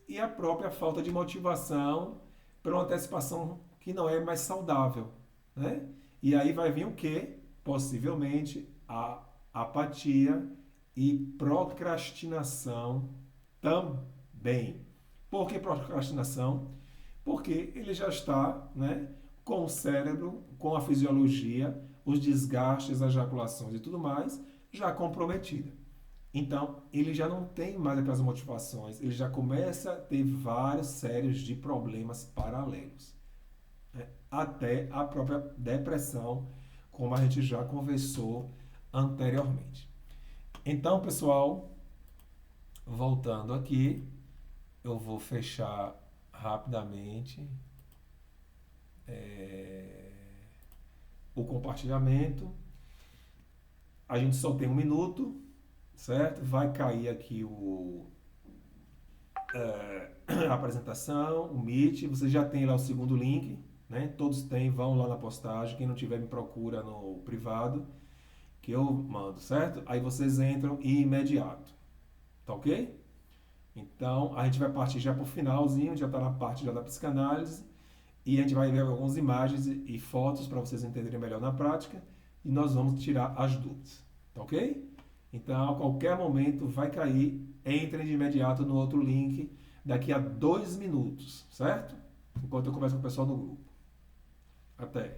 Speaker 1: E a própria falta de motivação para uma antecipação que não é mais saudável, né? E aí vai vir o quê? Possivelmente a apatia e procrastinação também. Por que procrastinação? Porque ele já está, né, com o cérebro, com a fisiologia, os desgastes, as ejaculações e tudo mais, já comprometida. Então, ele já não tem mais aquelas motivações, ele já começa a ter vários sérios de problemas paralelos, né? Até a própria depressão, como a gente já conversou anteriormente. Então, pessoal, voltando aqui, eu vou fechar rapidamente o compartilhamento. A gente só tem 1 minuto, certo? Vai cair aqui a apresentação, o Meet. Você já tem lá o segundo link, né? Todos têm, vão lá na postagem. Quem não tiver, me procura no privado, que eu mando, certo? Aí vocês entram imediato, tá ok? Então, a gente vai partir já para o finalzinho, já está na parte já da psicanálise, e a gente vai ver algumas imagens e fotos para vocês entenderem melhor na prática, e nós vamos tirar as dúvidas, tá ok? Então, a qualquer momento vai cair, entrem de imediato no outro link, daqui a 2 minutos, certo? Enquanto eu converso com o pessoal no grupo. Até.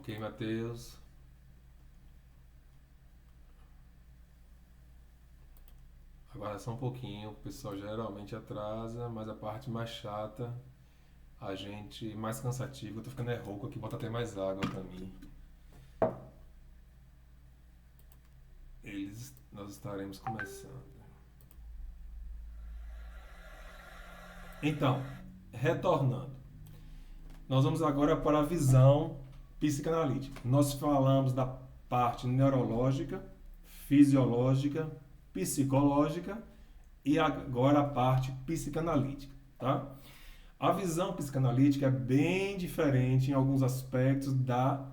Speaker 1: Ok, Matheus. Agora só um pouquinho, o pessoal geralmente atrasa, mas a parte mais chata, a gente mais cansativa, eu tô ficando rouco aqui, bota até mais água pra mim. Nós estaremos começando. Então, retornando, nós vamos agora para a visão psicanalítica. Nós falamos da parte neurológica, fisiológica, psicológica e agora a parte psicanalítica, tá? A visão psicanalítica é bem diferente em alguns aspectos da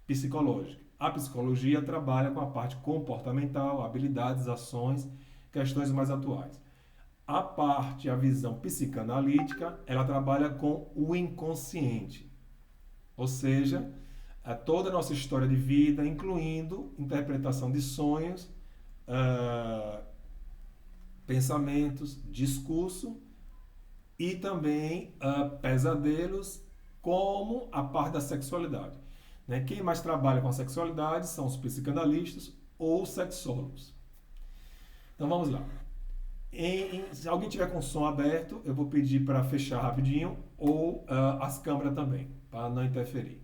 Speaker 1: psicológica. A psicologia trabalha com a parte comportamental, habilidades, ações, questões mais atuais. A visão psicanalítica, ela trabalha com o inconsciente, ou seja, toda a nossa história de vida, incluindo interpretação de sonhos, pensamentos, discurso e também pesadelos, como a parte da sexualidade. Né? Quem mais trabalha com a sexualidade são os psicanalistas ou sexólogos. Então vamos lá. Se alguém tiver com o som aberto, eu vou pedir para fechar rapidinho, ou as câmeras também, para não interferir.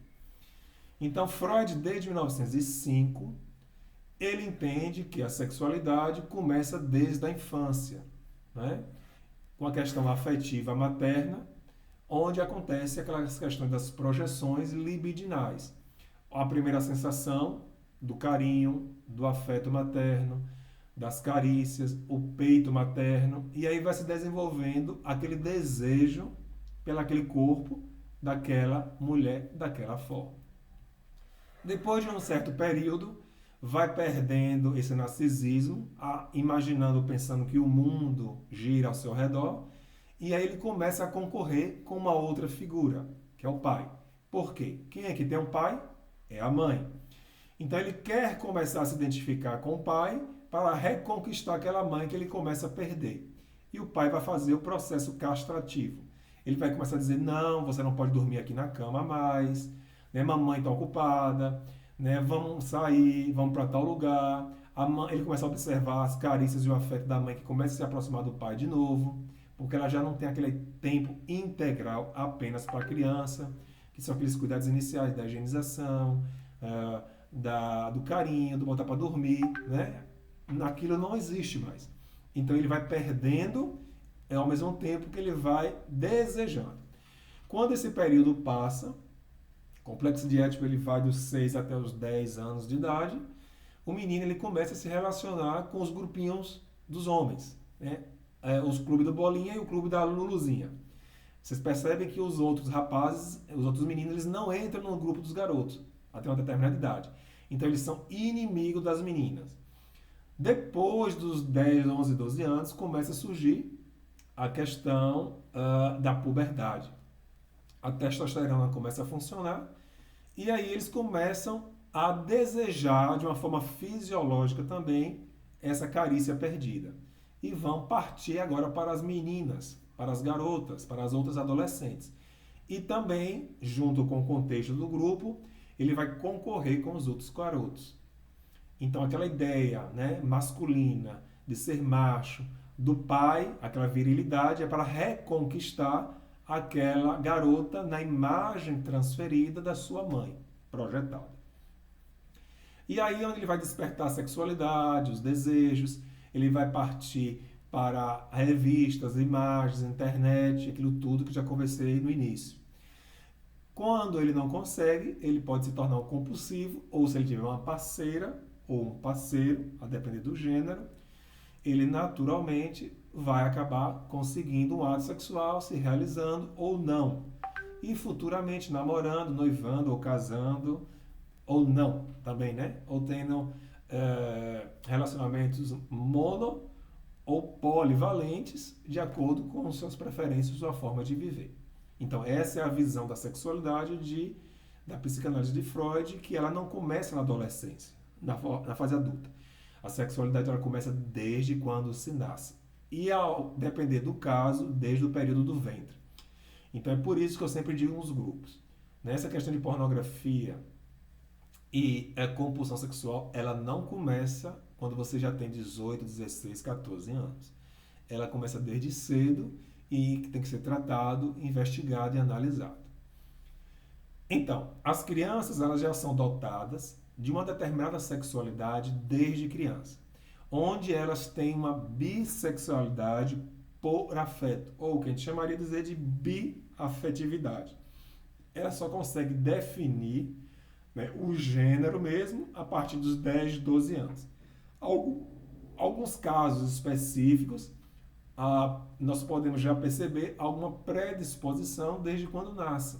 Speaker 1: Então, Freud, desde 1905, ele entende que a sexualidade começa desde a infância, né? Com a questão afetiva materna, onde acontece aquelas questões das projeções libidinais. A primeira sensação do carinho, do afeto materno, das carícias, o peito materno, e aí vai se desenvolvendo aquele desejo pelaquele corpo daquela mulher daquela forma. Depois de um certo período, vai perdendo esse narcisismo, imaginando, pensando que o mundo gira ao seu redor, e aí ele começa a concorrer com uma outra figura, que é o pai. Por quê? Quem é que tem um pai? É a mãe. Então ele quer começar a se identificar com o pai para reconquistar aquela mãe que ele começa a perder. E o pai vai fazer o processo castrativo. Ele vai começar a dizer, não, você não pode dormir aqui na cama mais, né? Mamãe está ocupada, né? Vamos sair, vamos para tal lugar. Ele começa a observar as carícias e o afeto da mãe que começa a se aproximar do pai de novo, porque ela já não tem aquele tempo integral apenas para a criança, que são aqueles cuidados iniciais da higienização, do carinho, do botar para dormir, né? Aquilo não existe mais. Então ele vai perdendo, ao mesmo tempo que ele vai desejando. Quando esse período passa, o complexo de Édipo ele vai dos 6 até os 10 anos de idade, o menino ele começa a se relacionar com os grupinhos dos homens, né? Os clubes do Bolinha e o clube da Luluzinha. Vocês percebem que os outros rapazes, os outros meninos, eles não entram no grupo dos garotos até uma determinada idade. Então eles são inimigos das meninas. Depois dos 10, 11, 12 anos, começa a surgir a questão da puberdade. A testosterona começa a funcionar e aí eles começam a desejar, de uma forma fisiológica também, essa carícia perdida. E vão partir agora para as meninas, para as garotas, para as outras adolescentes. E também, junto com o contexto do grupo, ele vai concorrer com os outros garotos. Então, aquela ideia, né, masculina de ser macho, do pai, aquela virilidade, é para reconquistar aquela garota na imagem transferida da sua mãe, projetada. E aí onde ele vai despertar a sexualidade, os desejos, ele vai partir para revistas, imagens, internet, aquilo tudo que já conversei no início. Quando ele não consegue, ele pode se tornar um compulsivo, ou se ele tiver uma parceira ou um parceiro, a depender do gênero, ele naturalmente vai acabar conseguindo um ato sexual, se realizando ou não. E futuramente namorando, noivando ou casando, ou não também, né? Ou tendo relacionamentos mono ou polivalentes, de acordo com suas preferências ou a forma de viver. Então, essa é a visão da sexualidade da psicanálise de Freud, que ela não começa na adolescência, na fase adulta. A sexualidade ela começa desde quando se nasce. E, ao depender do caso, desde o período do ventre. Então, é por isso que eu sempre digo nos grupos. Nessa questão de pornografia e compulsão sexual, ela não começa quando você já tem 18, 16, 14 anos. Ela começa desde cedo e tem que ser tratado, investigado e analisado. Então, as crianças elas já são dotadas de uma determinada sexualidade desde criança, onde elas têm uma bissexualidade por afeto, ou o que a gente chamaria de dizer de biafetividade. Ela só consegue definir, né, o gênero mesmo a partir dos 10, 12 anos. Alguns casos específicos, nós podemos já perceber alguma predisposição desde quando nasce,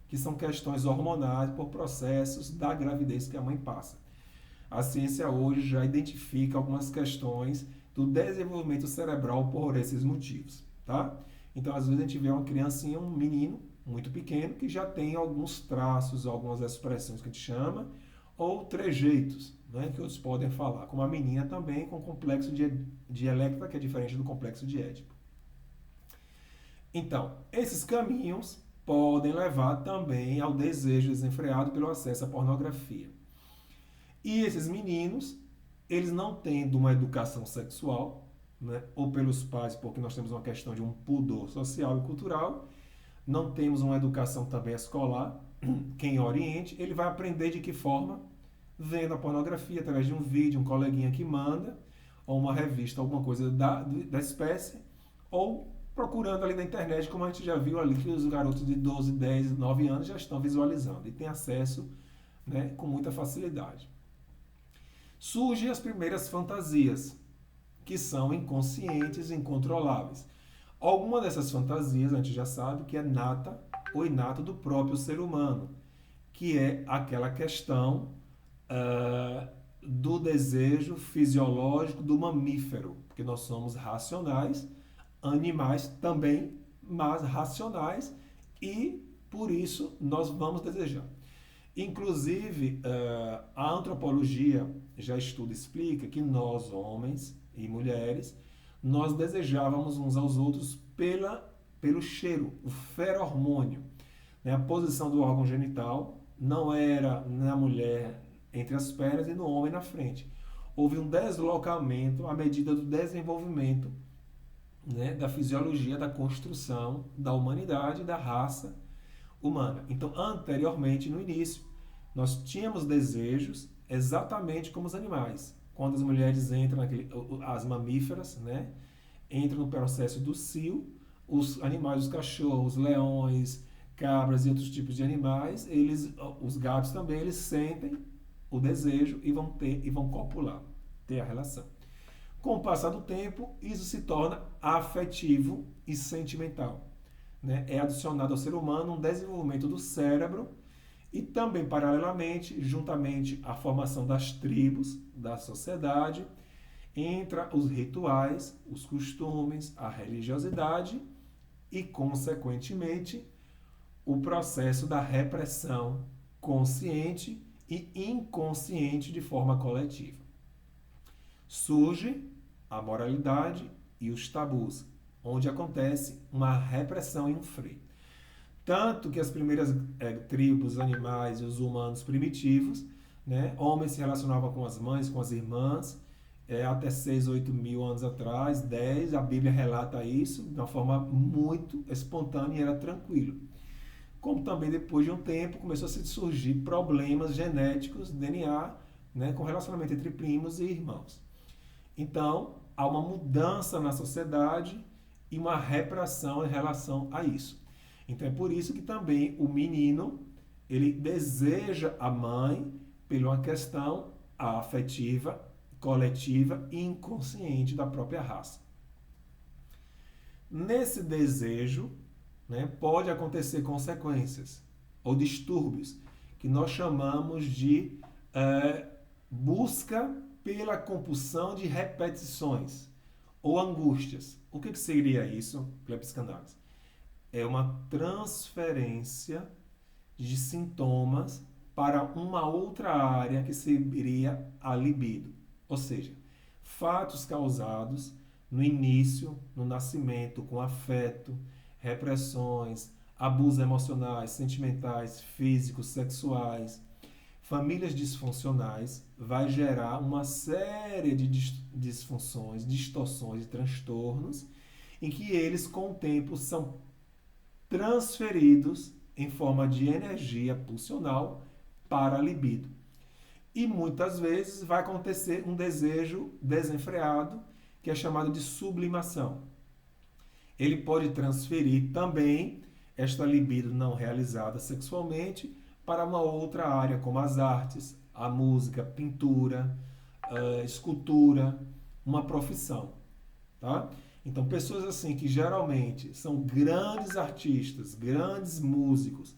Speaker 1: que são questões hormonais por processos da gravidez que a mãe passa. A ciência hoje já identifica algumas questões do desenvolvimento cerebral por esses motivos, tá? Então, às vezes a gente vê uma criancinha, um menino muito pequeno que já tem alguns traços, algumas expressões que a gente chama, ou trejeitos, né, que outros podem falar, como a menina também com complexo de Electra, que é diferente do complexo de Édipo. Então, esses caminhos podem levar também ao desejo desenfreado pelo acesso à pornografia. E esses meninos, eles não tendo uma educação sexual, né, ou pelos pais, porque nós temos uma questão de um pudor social e cultural, não temos uma educação também escolar, quem oriente, ele vai aprender de que forma? Vendo a pornografia através de um vídeo, um coleguinha que manda, ou uma revista, alguma coisa da espécie, ou procurando ali na internet, como a gente já viu ali, que os garotos de 12, 10, 9 anos já estão visualizando e têm acesso, né, com muita facilidade. Surgem as primeiras fantasias, que são inconscientes e incontroláveis. Alguma dessas fantasias a gente já sabe que é nata ou inata do próprio ser humano, que é aquela questão do desejo fisiológico do mamífero, porque nós somos racionais, animais também, mas racionais, e por isso nós vamos desejar. Inclusive, a antropologia já estuda e explica que nós, homens e mulheres, nós desejávamos uns aos outros pelo cheiro, o ferormônio. Né? A posição do órgão genital não era na mulher entre as pernas e no homem na frente. Houve um deslocamento à medida do desenvolvimento, né, da fisiologia, da construção da humanidade, da raça humana. Então, anteriormente, no início, nós tínhamos desejos exatamente como os animais. Quando as mulheres entram, as mamíferas, né, entram no processo do cio, os animais, os cachorros, leões, cabras e outros tipos de animais, os gatos também, eles sentem o desejo e vão copular, ter a relação. Com o passar do tempo, isso se torna afetivo e sentimental. Né? É adicionado ao ser humano um desenvolvimento do cérebro e também, paralelamente, juntamente à formação das tribos, da sociedade, entra os rituais, os costumes, a religiosidade e, consequentemente, o processo da repressão consciente e inconsciente de forma coletiva. Surge a moralidade e os tabus, onde acontece uma repressão e um freio. Tanto que as primeiras tribos, animais e os humanos primitivos, né, homens se relacionavam com as mães, com as irmãs, até 6, 8 mil anos atrás, 10, a Bíblia relata isso de uma forma muito espontânea e era tranquilo. Como também depois de um tempo começou a surgir problemas genéticos, DNA, né, com relacionamento entre primos e irmãos. Então, há uma mudança na sociedade e uma repressão em relação a isso. Então é por isso que também o menino, ele deseja a mãe por uma questão afetiva, coletiva e inconsciente da própria raça. Nesse desejo, né, pode acontecer consequências ou distúrbios, que nós chamamos de busca pela compulsão de repetições ou angústias. O que seria isso pela psicanálise? É uma transferência de sintomas para uma outra área que seria a libido. Ou seja, fatos causados no início, no nascimento, com afeto, repressões, abusos emocionais, sentimentais, físicos, sexuais, famílias disfuncionais, vai gerar uma série de disfunções, distorções e transtornos, em que eles, com o tempo, são transferidos em forma de energia pulsional para a libido. E muitas vezes vai acontecer um desejo desenfreado, que é chamado de sublimação. Ele pode transferir também esta libido não realizada sexualmente para uma outra área, como as artes, a música, pintura, escultura, uma profissão. Tá? Então, pessoas assim que geralmente são grandes artistas, grandes músicos,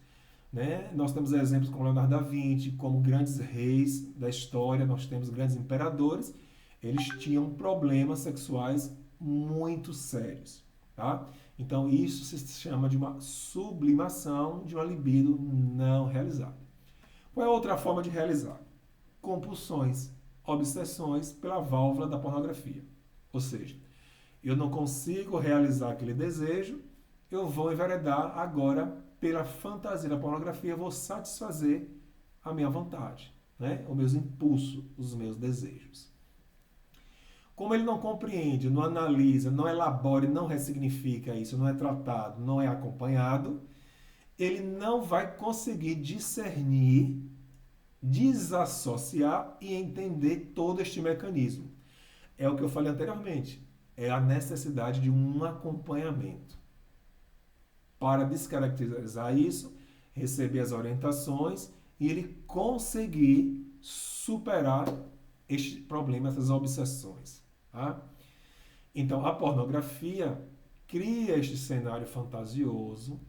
Speaker 1: né? Nós temos exemplos como Leonardo da Vinci, como grandes reis da história, nós temos grandes imperadores, eles tinham problemas sexuais muito sérios. Tá? Então, isso se chama de uma sublimação de uma libido não realizada. Qual é a outra forma de realizar? Compulsões, obsessões pela válvula da pornografia. Ou seja, eu não consigo realizar aquele desejo, eu vou enveredar agora pela fantasia da pornografia, eu vou satisfazer a minha vontade, né? Os meus impulsos, os meus desejos. Como ele não compreende, não analisa, não elabora e não ressignifica isso, não é tratado, não é acompanhado, ele não vai conseguir discernir, desassociar e entender todo este mecanismo. É o que eu falei anteriormente, é a necessidade de um acompanhamento. Para descaracterizar isso, receber as orientações e ele conseguir superar este problema, essas obsessões. Tá? Então, a pornografia cria este cenário fantasioso,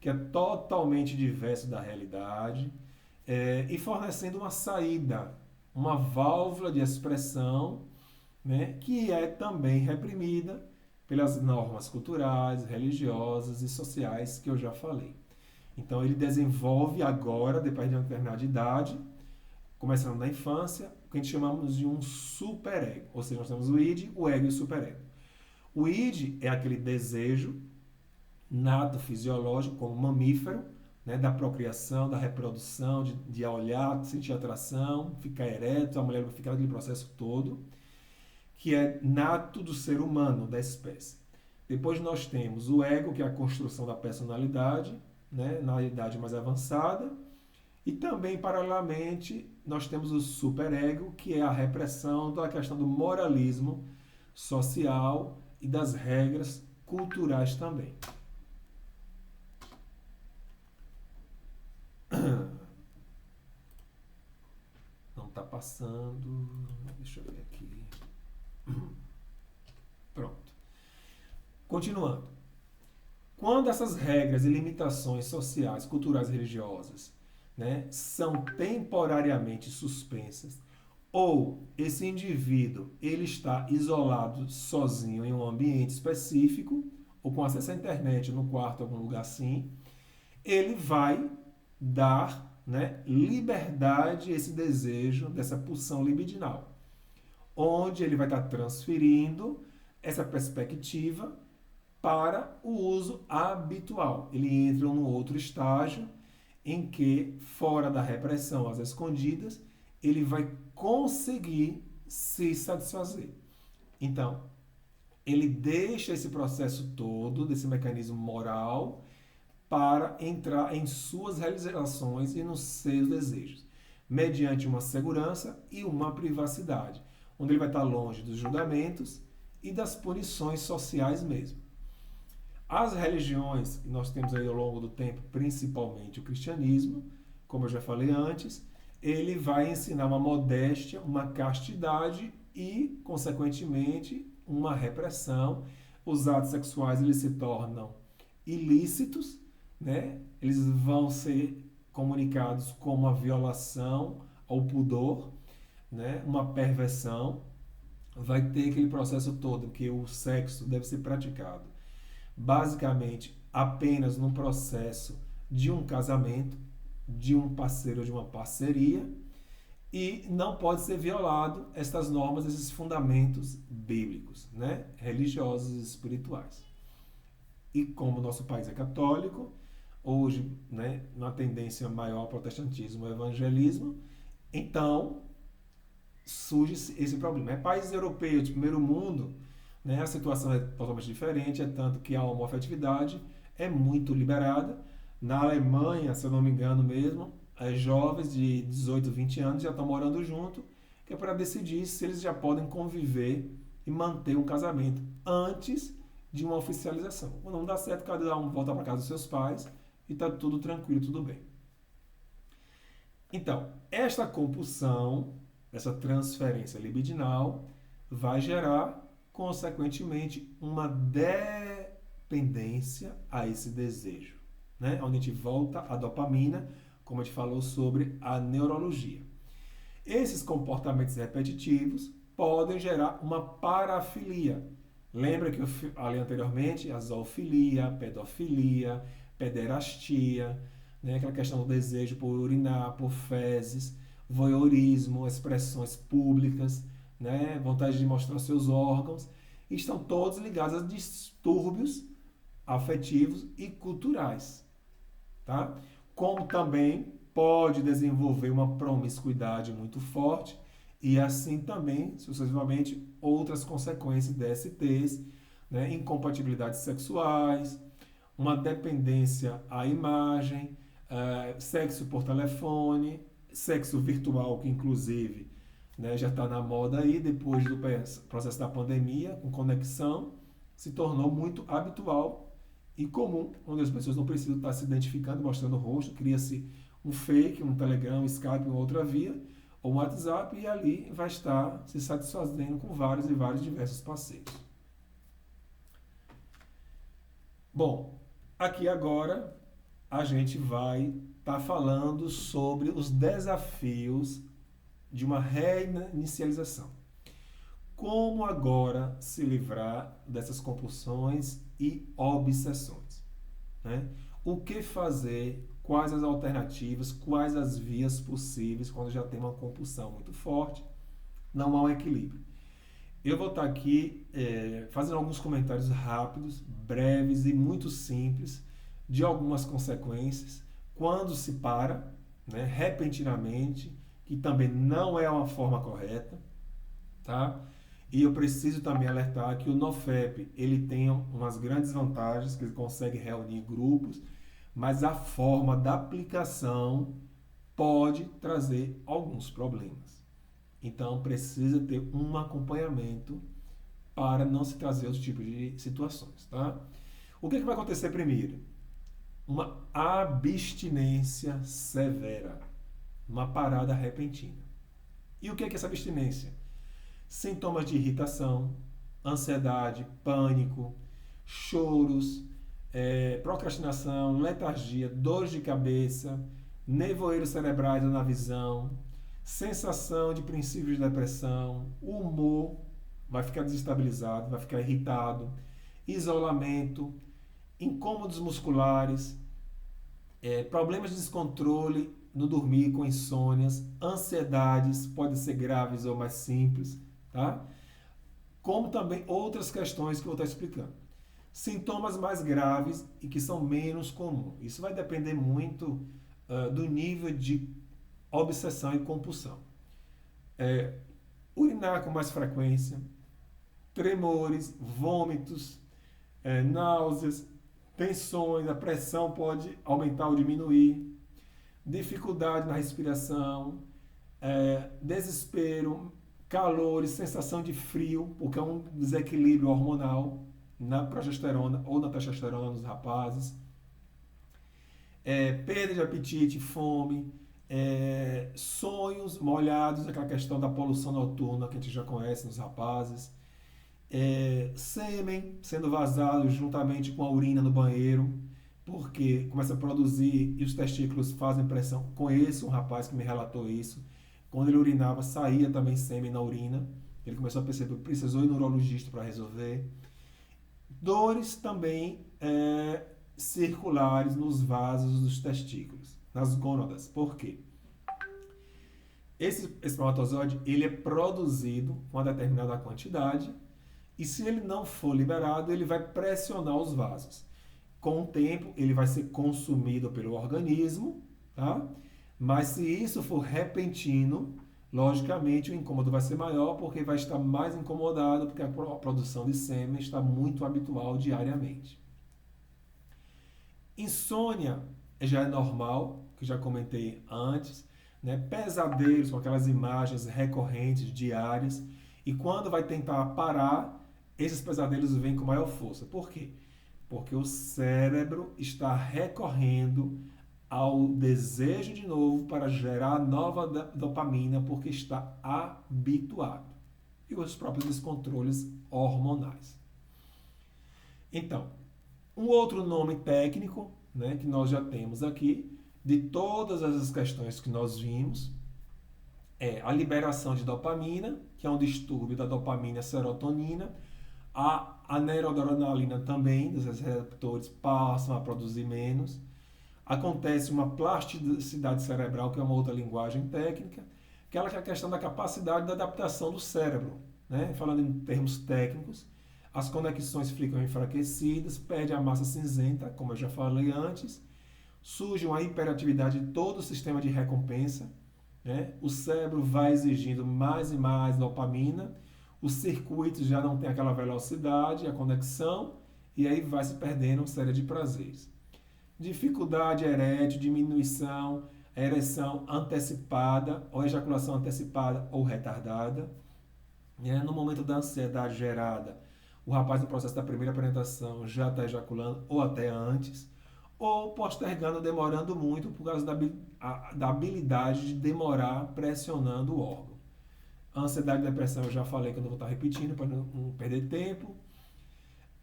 Speaker 1: que é totalmente diverso da realidade, e fornecendo uma saída, uma válvula de expressão, né, que é também reprimida pelas normas culturais, religiosas e sociais que eu já falei. Então, ele desenvolve agora, depois de uma determinada idade, começando na infância, o que a gente chamamos de um superego. Ou seja, nós temos o id, o ego e o superego. O id é aquele desejo nato fisiológico, como mamífero, né, da procriação, da reprodução, de olhar, sentir atração, ficar ereto, a mulher vai ficar naquele processo todo, que é nato do ser humano, da espécie. Depois nós temos o ego, que é a construção da personalidade, né, na idade mais avançada, e também, paralelamente, nós temos o superego, que é a repressão da questão do moralismo social e das regras culturais também. Não está passando. Deixa eu ver aqui. Pronto. Continuando. Quando essas regras e limitações sociais, culturais e religiosas, né, são temporariamente suspensas, ou esse indivíduo ele está isolado, sozinho em um ambiente específico, ou com acesso à internet, no quarto, algum lugar assim, ele vai dar, né, liberdade a esse desejo, dessa pulsão libidinal, onde ele vai estar transferindo essa perspectiva para o uso habitual. Ele entra num outro estágio em que, fora da repressão, às escondidas, ele vai conseguir se satisfazer. Então, ele deixa esse processo todo, desse mecanismo moral, para entrar em suas realizações e nos seus desejos, mediante uma segurança e uma privacidade, onde ele vai estar longe dos julgamentos e das punições sociais mesmo. As religiões que nós temos aí ao longo do tempo, principalmente o cristianismo, como eu já falei antes, ele vai ensinar uma modéstia, uma castidade e, consequentemente, uma repressão. Os atos sexuais eles se tornam ilícitos, né? Eles vão ser comunicados como uma violação ao pudor, né? Uma perversão. Vai ter aquele processo todo que o sexo deve ser praticado basicamente apenas no processo de um casamento, de um parceiro ou de uma parceria, e não pode ser violado estas normas, esses fundamentos bíblicos, né, religiosos e espirituais. E como o nosso país é católico, hoje, né, uma tendência maior ao protestantismo e ao evangelismo, então surge esse problema. Países europeus de primeiro mundo, né, a situação é totalmente diferente, é tanto que a homoafetividade é muito liberada. Na Alemanha, se eu não me engano mesmo, jovens de 18, 20 anos já estão morando junto, que é para decidir se eles já podem conviver e manter um casamento antes de uma oficialização. Quando não dá certo, cada um volta para casa dos seus pais e está tudo tranquilo, tudo bem. Então, esta compulsão, essa transferência libidinal, vai gerar, consequentemente, uma dependência a esse desejo, né? Onde a gente volta à dopamina, como a gente falou sobre a neurologia. Esses comportamentos repetitivos podem gerar uma parafilia. Lembra que eu falei anteriormente? A zoofilia, pedofilia, pederastia, né? Aquela questão do desejo por urinar, por fezes, voyeurismo, expressões públicas, né? Vontade de mostrar seus órgãos, estão todos ligados a distúrbios afetivos e culturais, tá? Como também pode desenvolver uma promiscuidade muito forte e assim também, sucessivamente, outras consequências DSTs, né? Incompatibilidades sexuais, uma dependência à imagem, sexo por telefone, sexo virtual, que inclusive, né, já está na moda aí, depois do processo da pandemia, com conexão, se tornou muito habitual e comum, onde as pessoas não precisam estar se identificando, mostrando o rosto, cria-se um fake, um Telegram, um Skype, uma outra via, ou um WhatsApp, e ali vai estar se satisfazendo com vários e vários diversos parceiros. Bom, aqui agora a gente vai estar falando sobre os desafios de uma reinicialização. Como agora se livrar dessas compulsões e obsessões, né? O que fazer, quais as alternativas, quais as vias possíveis quando já tem uma compulsão muito forte, não há um equilíbrio. Eu vou estar aqui fazendo alguns comentários rápidos, breves e muito simples de algumas consequências quando se para, né, repentinamente, que também não é uma forma correta, tá? E eu preciso também alertar que o NoFap, ele tem umas grandes vantagens, que ele consegue reunir grupos, mas a forma da aplicação pode trazer alguns problemas. Então, precisa ter um acompanhamento para não se trazer outro tipo de situações, tá? O que vai acontecer primeiro? Uma abstinência severa, uma parada repentina. E o que é essa abstinência? Sintomas de irritação, ansiedade, pânico, choros, procrastinação, letargia, dores de cabeça, nevoeiros cerebrais na visão, sensação de princípios de depressão, o humor vai ficar desestabilizado, vai ficar irritado, isolamento, incômodos musculares, problemas de descontrole no dormir com insônias, ansiedades, podem ser graves ou mais simples, tá? Como também outras questões que eu vou estar explicando. Sintomas mais graves e que são menos comuns. Isso vai depender muito do nível de obsessão e compulsão. Urinar com mais frequência, tremores, vômitos, náuseas, tensões, a pressão pode aumentar ou diminuir, dificuldade na respiração, desespero, calores, sensação de frio, porque é um desequilíbrio hormonal na progesterona ou na testosterona nos rapazes, perda de apetite, fome, sonhos molhados, aquela questão da poluição noturna que a gente já conhece nos rapazes, sêmen sendo vazado juntamente com a urina no banheiro, porque começa a produzir e os testículos fazem pressão. Conheço um rapaz que me relatou isso. Quando ele urinava, saía também sêmen na urina. Ele começou a perceber que precisou ir no urologista para resolver. Dores também circulares nos vasos dos testículos, nas gônadas. Por quê? Esse espermatozoide ele é produzido com uma determinada quantidade e se ele não for liberado, ele vai pressionar os vasos. Com o tempo, ele vai ser consumido pelo organismo, tá? Mas se isso for repentino, logicamente o incômodo vai ser maior porque vai estar mais incomodado porque a produção de sêmen está muito habitual diariamente. Insônia já é normal, que já comentei antes, né? Pesadelos com aquelas imagens recorrentes, diárias, e quando vai tentar parar, esses pesadelos vêm com maior força. Por quê? Porque o cérebro está recorrendo ao desejo de novo para gerar nova dopamina, porque está habituado. E os próprios descontroles hormonais. Então, um outro nome técnico, né, que nós já temos aqui, de todas essas questões que nós vimos, é a liberação de dopamina, que é um distúrbio da dopamina e serotonina. A noradrenalina também, os receptores passam a produzir menos. Acontece uma plasticidade cerebral, que é uma outra linguagem técnica, que é a questão da capacidade de adaptação do cérebro. Né? Falando em termos técnicos, as conexões ficam enfraquecidas, perde a massa cinzenta, como eu já falei antes, surge uma hiperatividade de todo o sistema de recompensa, né? O cérebro vai exigindo mais e mais dopamina, os circuitos já não têm aquela velocidade, a conexão, e aí vai se perdendo uma série de prazeres. Dificuldade erétil, diminuição, ereção antecipada, ou ejaculação antecipada ou retardada. Né? No momento da ansiedade gerada, o rapaz no processo da primeira penetração já está ejaculando, ou até antes, ou postergando, demorando muito por causa da habilidade de demorar pressionando o órgão. A ansiedade e depressão eu já falei que eu não vou estar repetindo para não perder tempo.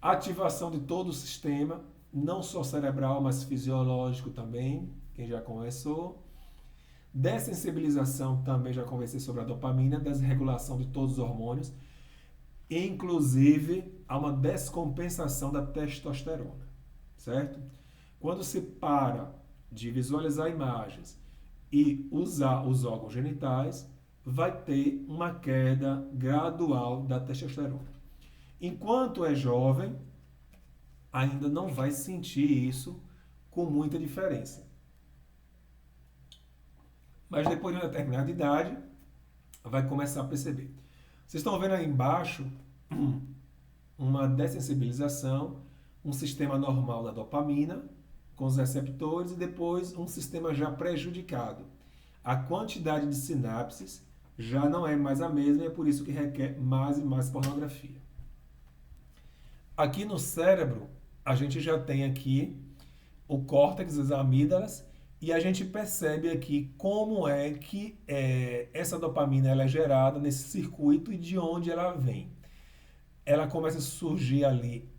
Speaker 1: Ativação de todo o sistema, não só cerebral, mas fisiológico também, quem já conversou. Dessensibilização, também já conversei sobre a dopamina, desregulação de todos os hormônios. Inclusive, há uma descompensação da testosterona, certo? Quando se para de visualizar imagens e usar os órgãos genitais, vai ter uma queda gradual da testosterona. Enquanto é jovem, ainda não vai sentir isso com muita diferença. Mas depois de uma determinada idade, vai começar a perceber. Vocês estão vendo aí embaixo uma dessensibilização, um sistema normal da dopamina, com os receptores, e depois um sistema já prejudicado. A quantidade de sinapses já não é mais a mesma e é por isso que requer mais e mais pornografia. Aqui no cérebro, a gente já tem aqui o córtex, as amígdalas, e a gente percebe aqui como é que essa dopamina ela é gerada nesse circuito e de onde ela vem. Ela começa a surgir ali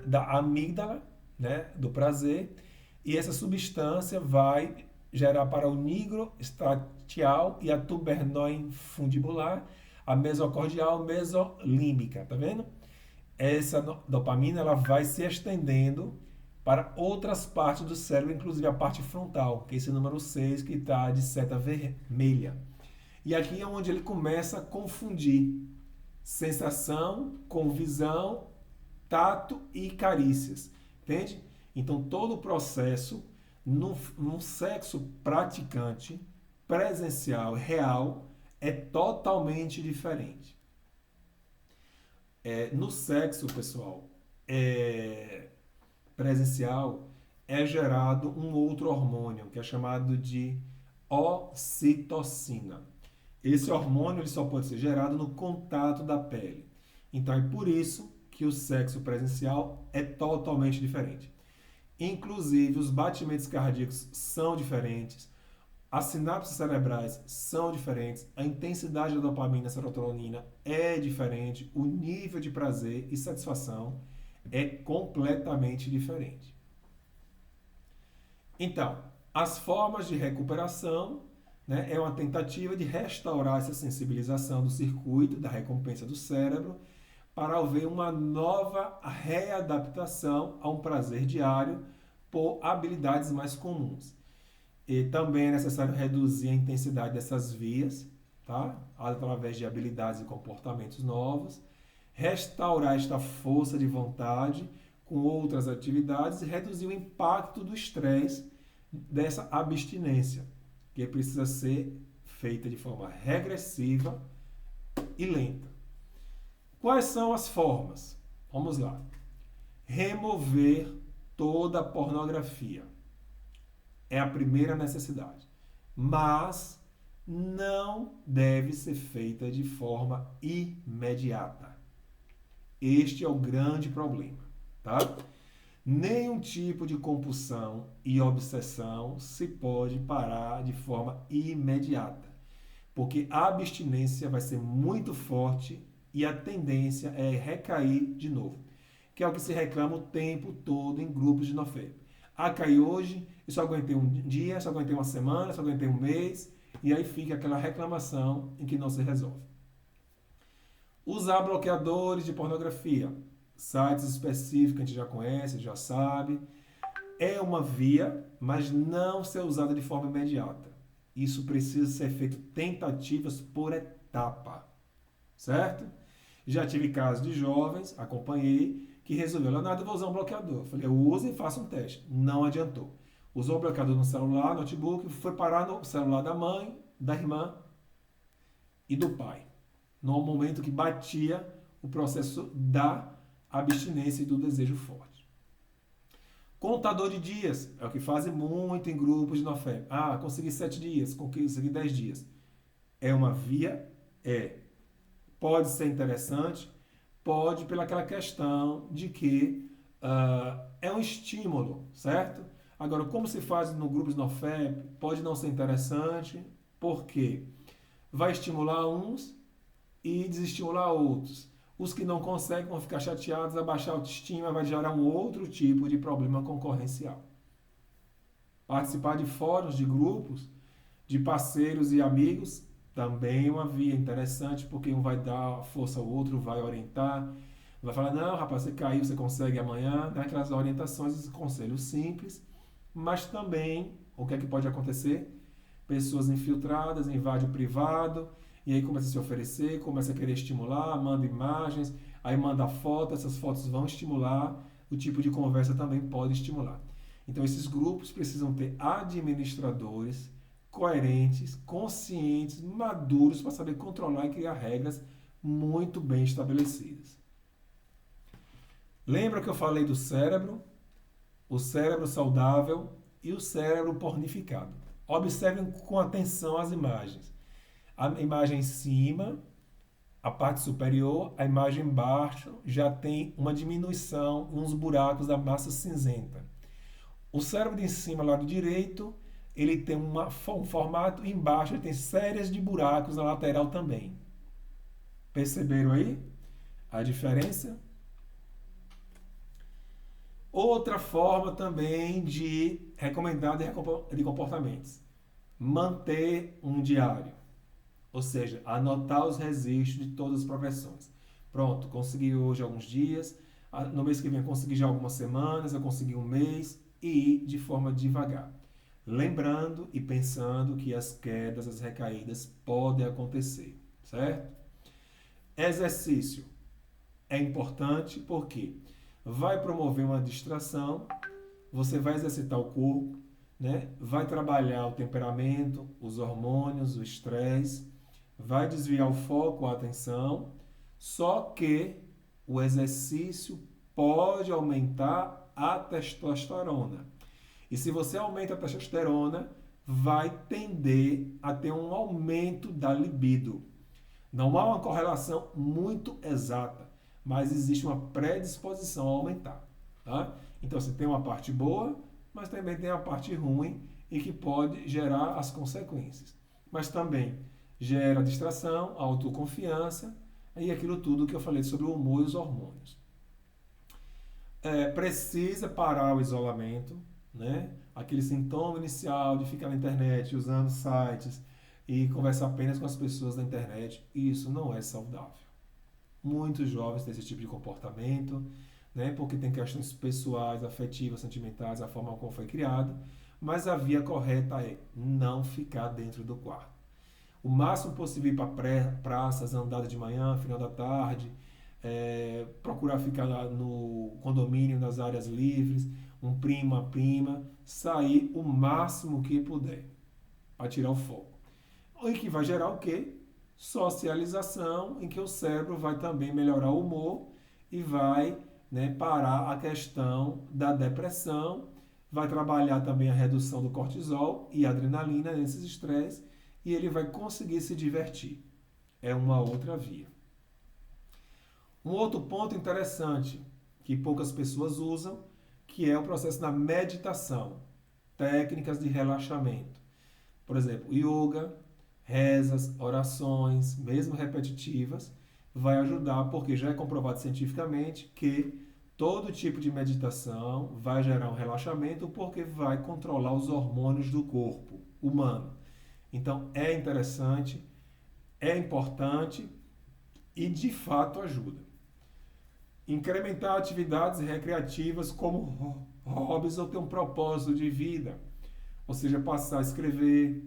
Speaker 1: da amígdala, né, do prazer, e essa substância vai gerar para o nigrostriatal e a tubernoinfundibular, a mesocordial, mesolímbica, tá vendo? Essa dopamina ela vai se estendendo para outras partes do cérebro, inclusive a parte frontal, que é esse número 6 que está de seta vermelha. E aqui é onde ele começa a confundir sensação com visão, tato e carícias, entende? Então todo o processo num sexo praticante, presencial, real, é totalmente diferente. No sexo, pessoal, presencial, é gerado um outro hormônio, que é chamado de ocitocina. Esse hormônio ele só pode ser gerado no contato da pele. Então é por isso que o sexo presencial é totalmente diferente. Inclusive, os batimentos cardíacos são diferentes, as sinapses cerebrais são diferentes, a intensidade da dopamina e serotonina é diferente, o nível de prazer e satisfação é completamente diferente. Então, as formas de recuperação, né, é uma tentativa de restaurar essa sensibilização do circuito da recompensa do cérebro para haver uma nova readaptação a um prazer diário por habilidades mais comuns. E também é necessário reduzir a intensidade dessas vias, tá? Através de habilidades e comportamentos novos, restaurar esta força de vontade com outras atividades e reduzir o impacto do estresse dessa abstinência, que precisa ser feita de forma regressiva e lenta. Quais são as formas? Vamos lá. Remover toda a pornografia. é a primeira necessidade. Mas não deve ser feita de forma imediata. Este é o grande problema, tá? Nenhum tipo de compulsão e obsessão se pode parar de forma imediata, porque a abstinência vai ser muito forte e a tendência é recair de novo, que é o que se reclama o tempo todo em grupos de NoFap. Ah, caí hoje, eu só aguentei um dia, só aguentei uma semana, só aguentei um mês, e aí fica aquela reclamação em que não se resolve. Usar bloqueadores de pornografia. Sites específicos que a gente já conhece, já sabe. É uma via, mas não ser usada de forma imediata. Isso precisa ser feito tentativas por etapa. Certo? Já tive casos de jovens, acompanhei, que resolveu, Leonardo, eu vou usar um bloqueador. Falei, eu uso e faça um teste. Não adiantou. Usou o bloqueador no celular, notebook, foi parar no celular da mãe, da irmã e do pai. No momento que batia o processo da abstinência e do desejo forte. Contador de dias, é o que fazem muito em grupos de NoFap. Ah, consegui 7 dias, consegui 10 dias. É uma via? É. Pode ser interessante, pode pelaquela questão de que é um estímulo, certo? Agora, como se faz no grupo de NoFap, pode não ser interessante, porque vai estimular uns e desestimular outros. Os que não conseguem vão ficar chateados, abaixar a autoestima, vai gerar um outro tipo de problema concorrencial. Participar de fóruns, de grupos, de parceiros e amigos, também é uma via interessante, porque um vai dar força ao outro, vai orientar, vai falar, não, rapaz, você caiu, você consegue amanhã, dá aquelas orientações e conselhos simples, mas também, o que é que pode acontecer? Pessoas infiltradas, invadem o privado, e aí começa a se oferecer, começa a querer estimular, manda imagens, aí manda foto, essas fotos vão estimular, o tipo de conversa também pode estimular. Então esses grupos precisam ter administradores coerentes, conscientes, maduros para saber controlar e criar regras muito bem estabelecidas. Lembra que eu falei do cérebro? O cérebro saudável e o cérebro pornificado. Observem com atenção as imagens. A imagem em cima, a parte superior, a imagem embaixo já tem uma diminuição, uns buracos da massa cinzenta. O cérebro de cima, lado direito, ele tem um formato, e embaixo ele tem séries de buracos na lateral também. Perceberam aí a diferença? Outra forma também de recomendada de comportamentos. Manter um diário. Ou seja, anotar os registros de todas as progressões. Pronto, consegui hoje alguns dias, no mês que vem eu consegui já algumas semanas, eu consegui um mês, e ir de forma devagar. Lembrando e pensando que as quedas, as recaídas podem acontecer, certo? Exercício é importante porque vai promover uma distração, você vai exercitar o corpo, né? Vai trabalhar o temperamento, os hormônios, o estresse, vai desviar o foco, a atenção, só que o exercício pode aumentar a testosterona. E se você aumenta a testosterona, vai tender a ter um aumento da libido. Não há uma correlação muito exata, mas existe uma predisposição a aumentar. Tá? Então você tem uma parte boa, mas também tem a parte ruim e que pode gerar as consequências. Mas também gera distração, autoconfiança e aquilo tudo que eu falei sobre o humor e os hormônios. Precisa parar o isolamento, né? Aquele sintoma inicial de ficar na internet usando sites e conversar apenas com as pessoas da internet, isso não é saudável. Muitos jovens têm esse tipo de comportamento, né? Porque tem questões pessoais, afetivas, sentimentais, a forma como foi criado, mas a via correta é não ficar dentro do quarto. O máximo possível ir para praças, andar de manhã, final da tarde, procurar ficar no condomínio, nas áreas livres, um primo, uma prima, sair o máximo que puder, para tirar o foco. E que vai gerar o quê? Socialização, em que o cérebro vai também melhorar o humor e vai, né, parar a questão da depressão vai trabalhar também a redução do cortisol e adrenalina nesses estresses e ele vai conseguir se divertir. É uma outra via. Um outro ponto interessante que poucas pessoas usam, que é o processo da meditação, técnicas de relaxamento. Por exemplo, yoga, rezas, orações, mesmo repetitivas, vai ajudar, porque já é comprovado cientificamente que todo tipo de meditação vai gerar um relaxamento, porque vai controlar os hormônios do corpo humano. Então é interessante, é importante e de fato ajuda. Incrementar atividades recreativas como hobbies ou ter um propósito de vida, ou seja, passar a escrever,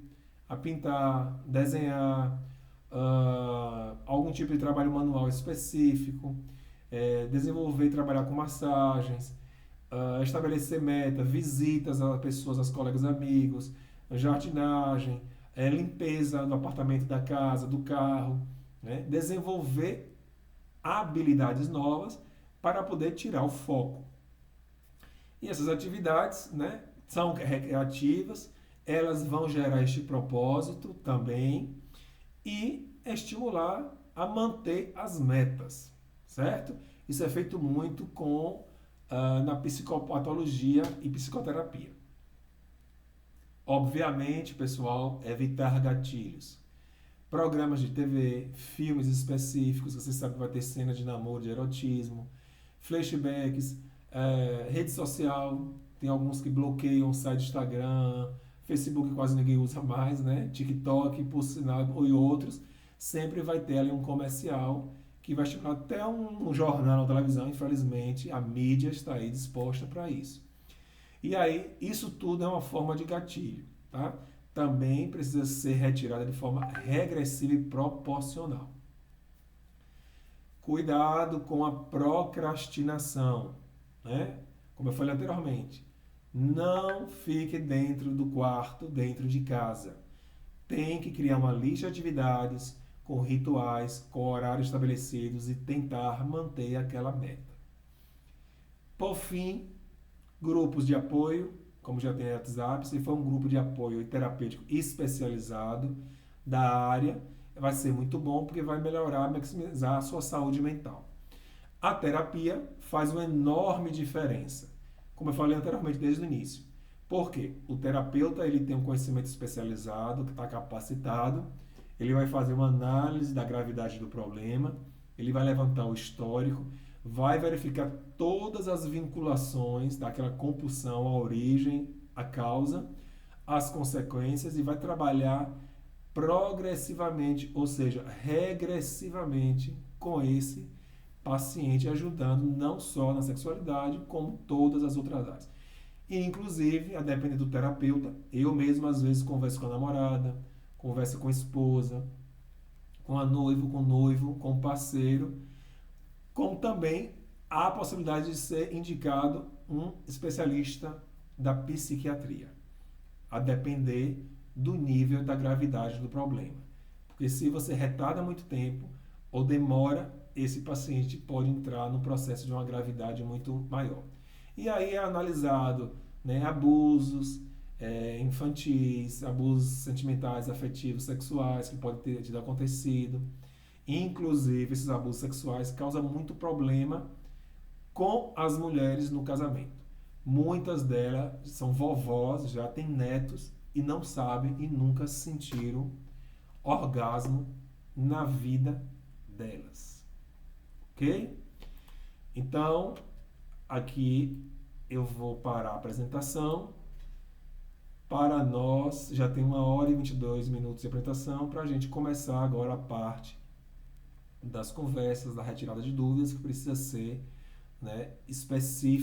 Speaker 1: a pintar, desenhar, algum tipo de trabalho manual específico, desenvolver e trabalhar com massagens, estabelecer meta, visitas a pessoas, aos colegas amigos, jardinagem, limpeza do apartamento, da casa, do carro, né? Desenvolver habilidades novas para poder tirar o foco. E essas atividades, né, são recreativas, elas vão gerar este propósito também e estimular a manter as metas, certo? Isso é feito muito na psicopatologia e psicoterapia. Obviamente, pessoal, evitar gatilhos. Programas de TV, filmes específicos, você sabe que vai ter cena de namoro, de erotismo, flashbacks, rede social, tem alguns que bloqueiam o site do Instagram, Facebook quase ninguém usa mais, né? TikTok, por sinal, e outros. Sempre vai ter ali um comercial que vai estimular até um jornal na televisão. Infelizmente, a mídia está aí disposta para isso. E aí, isso tudo é uma forma de gatilho, tá? Também precisa ser retirada de forma regressiva e proporcional. Cuidado com a procrastinação, né? Como eu falei anteriormente, não fique dentro do quarto, dentro de casa. Tem que criar uma lista de atividades com rituais, com horários estabelecidos e tentar manter aquela meta. Por fim, grupos de apoio, como já tem WhatsApp, se for um grupo de apoio terapêutico especializado da área, vai ser muito bom porque vai melhorar, maximizar a sua saúde mental. A terapia faz uma enorme diferença, como eu falei anteriormente desde o início. Por quê? O terapeuta ele tem um conhecimento especializado, que está capacitado, ele vai fazer uma análise da gravidade do problema, ele vai levantar o histórico, vai verificar todas as vinculações daquela compulsão, a origem, a causa, as consequências e vai trabalhar progressivamente, ou seja, regressivamente com esse paciente, ajudando não só na sexualidade, como todas as outras áreas. E, inclusive, a depender do terapeuta, eu mesmo às vezes converso com a namorada, converso com a esposa, com a noiva, com o noivo, com o parceiro, como também há a possibilidade de ser indicado um especialista da psiquiatria, a depender do nível da gravidade do problema. Porque se você retarda muito tempo ou demora, esse paciente pode entrar no processo de uma gravidade muito maior. E aí é analisado, né, abusos infantis, abusos sentimentais, afetivos, sexuais que podem ter tido acontecido. Inclusive, esses abusos sexuais causam muito problema com as mulheres no casamento. Muitas delas são vovós, já têm netos e não sabem e nunca sentiram orgasmo na vida delas. Ok? Então, aqui eu vou parar a apresentação. Para nós, já tem 1h e 22 minutos de apresentação, para a gente começar agora a parte das conversas, da retirada de dúvidas, que precisa ser, né, específica.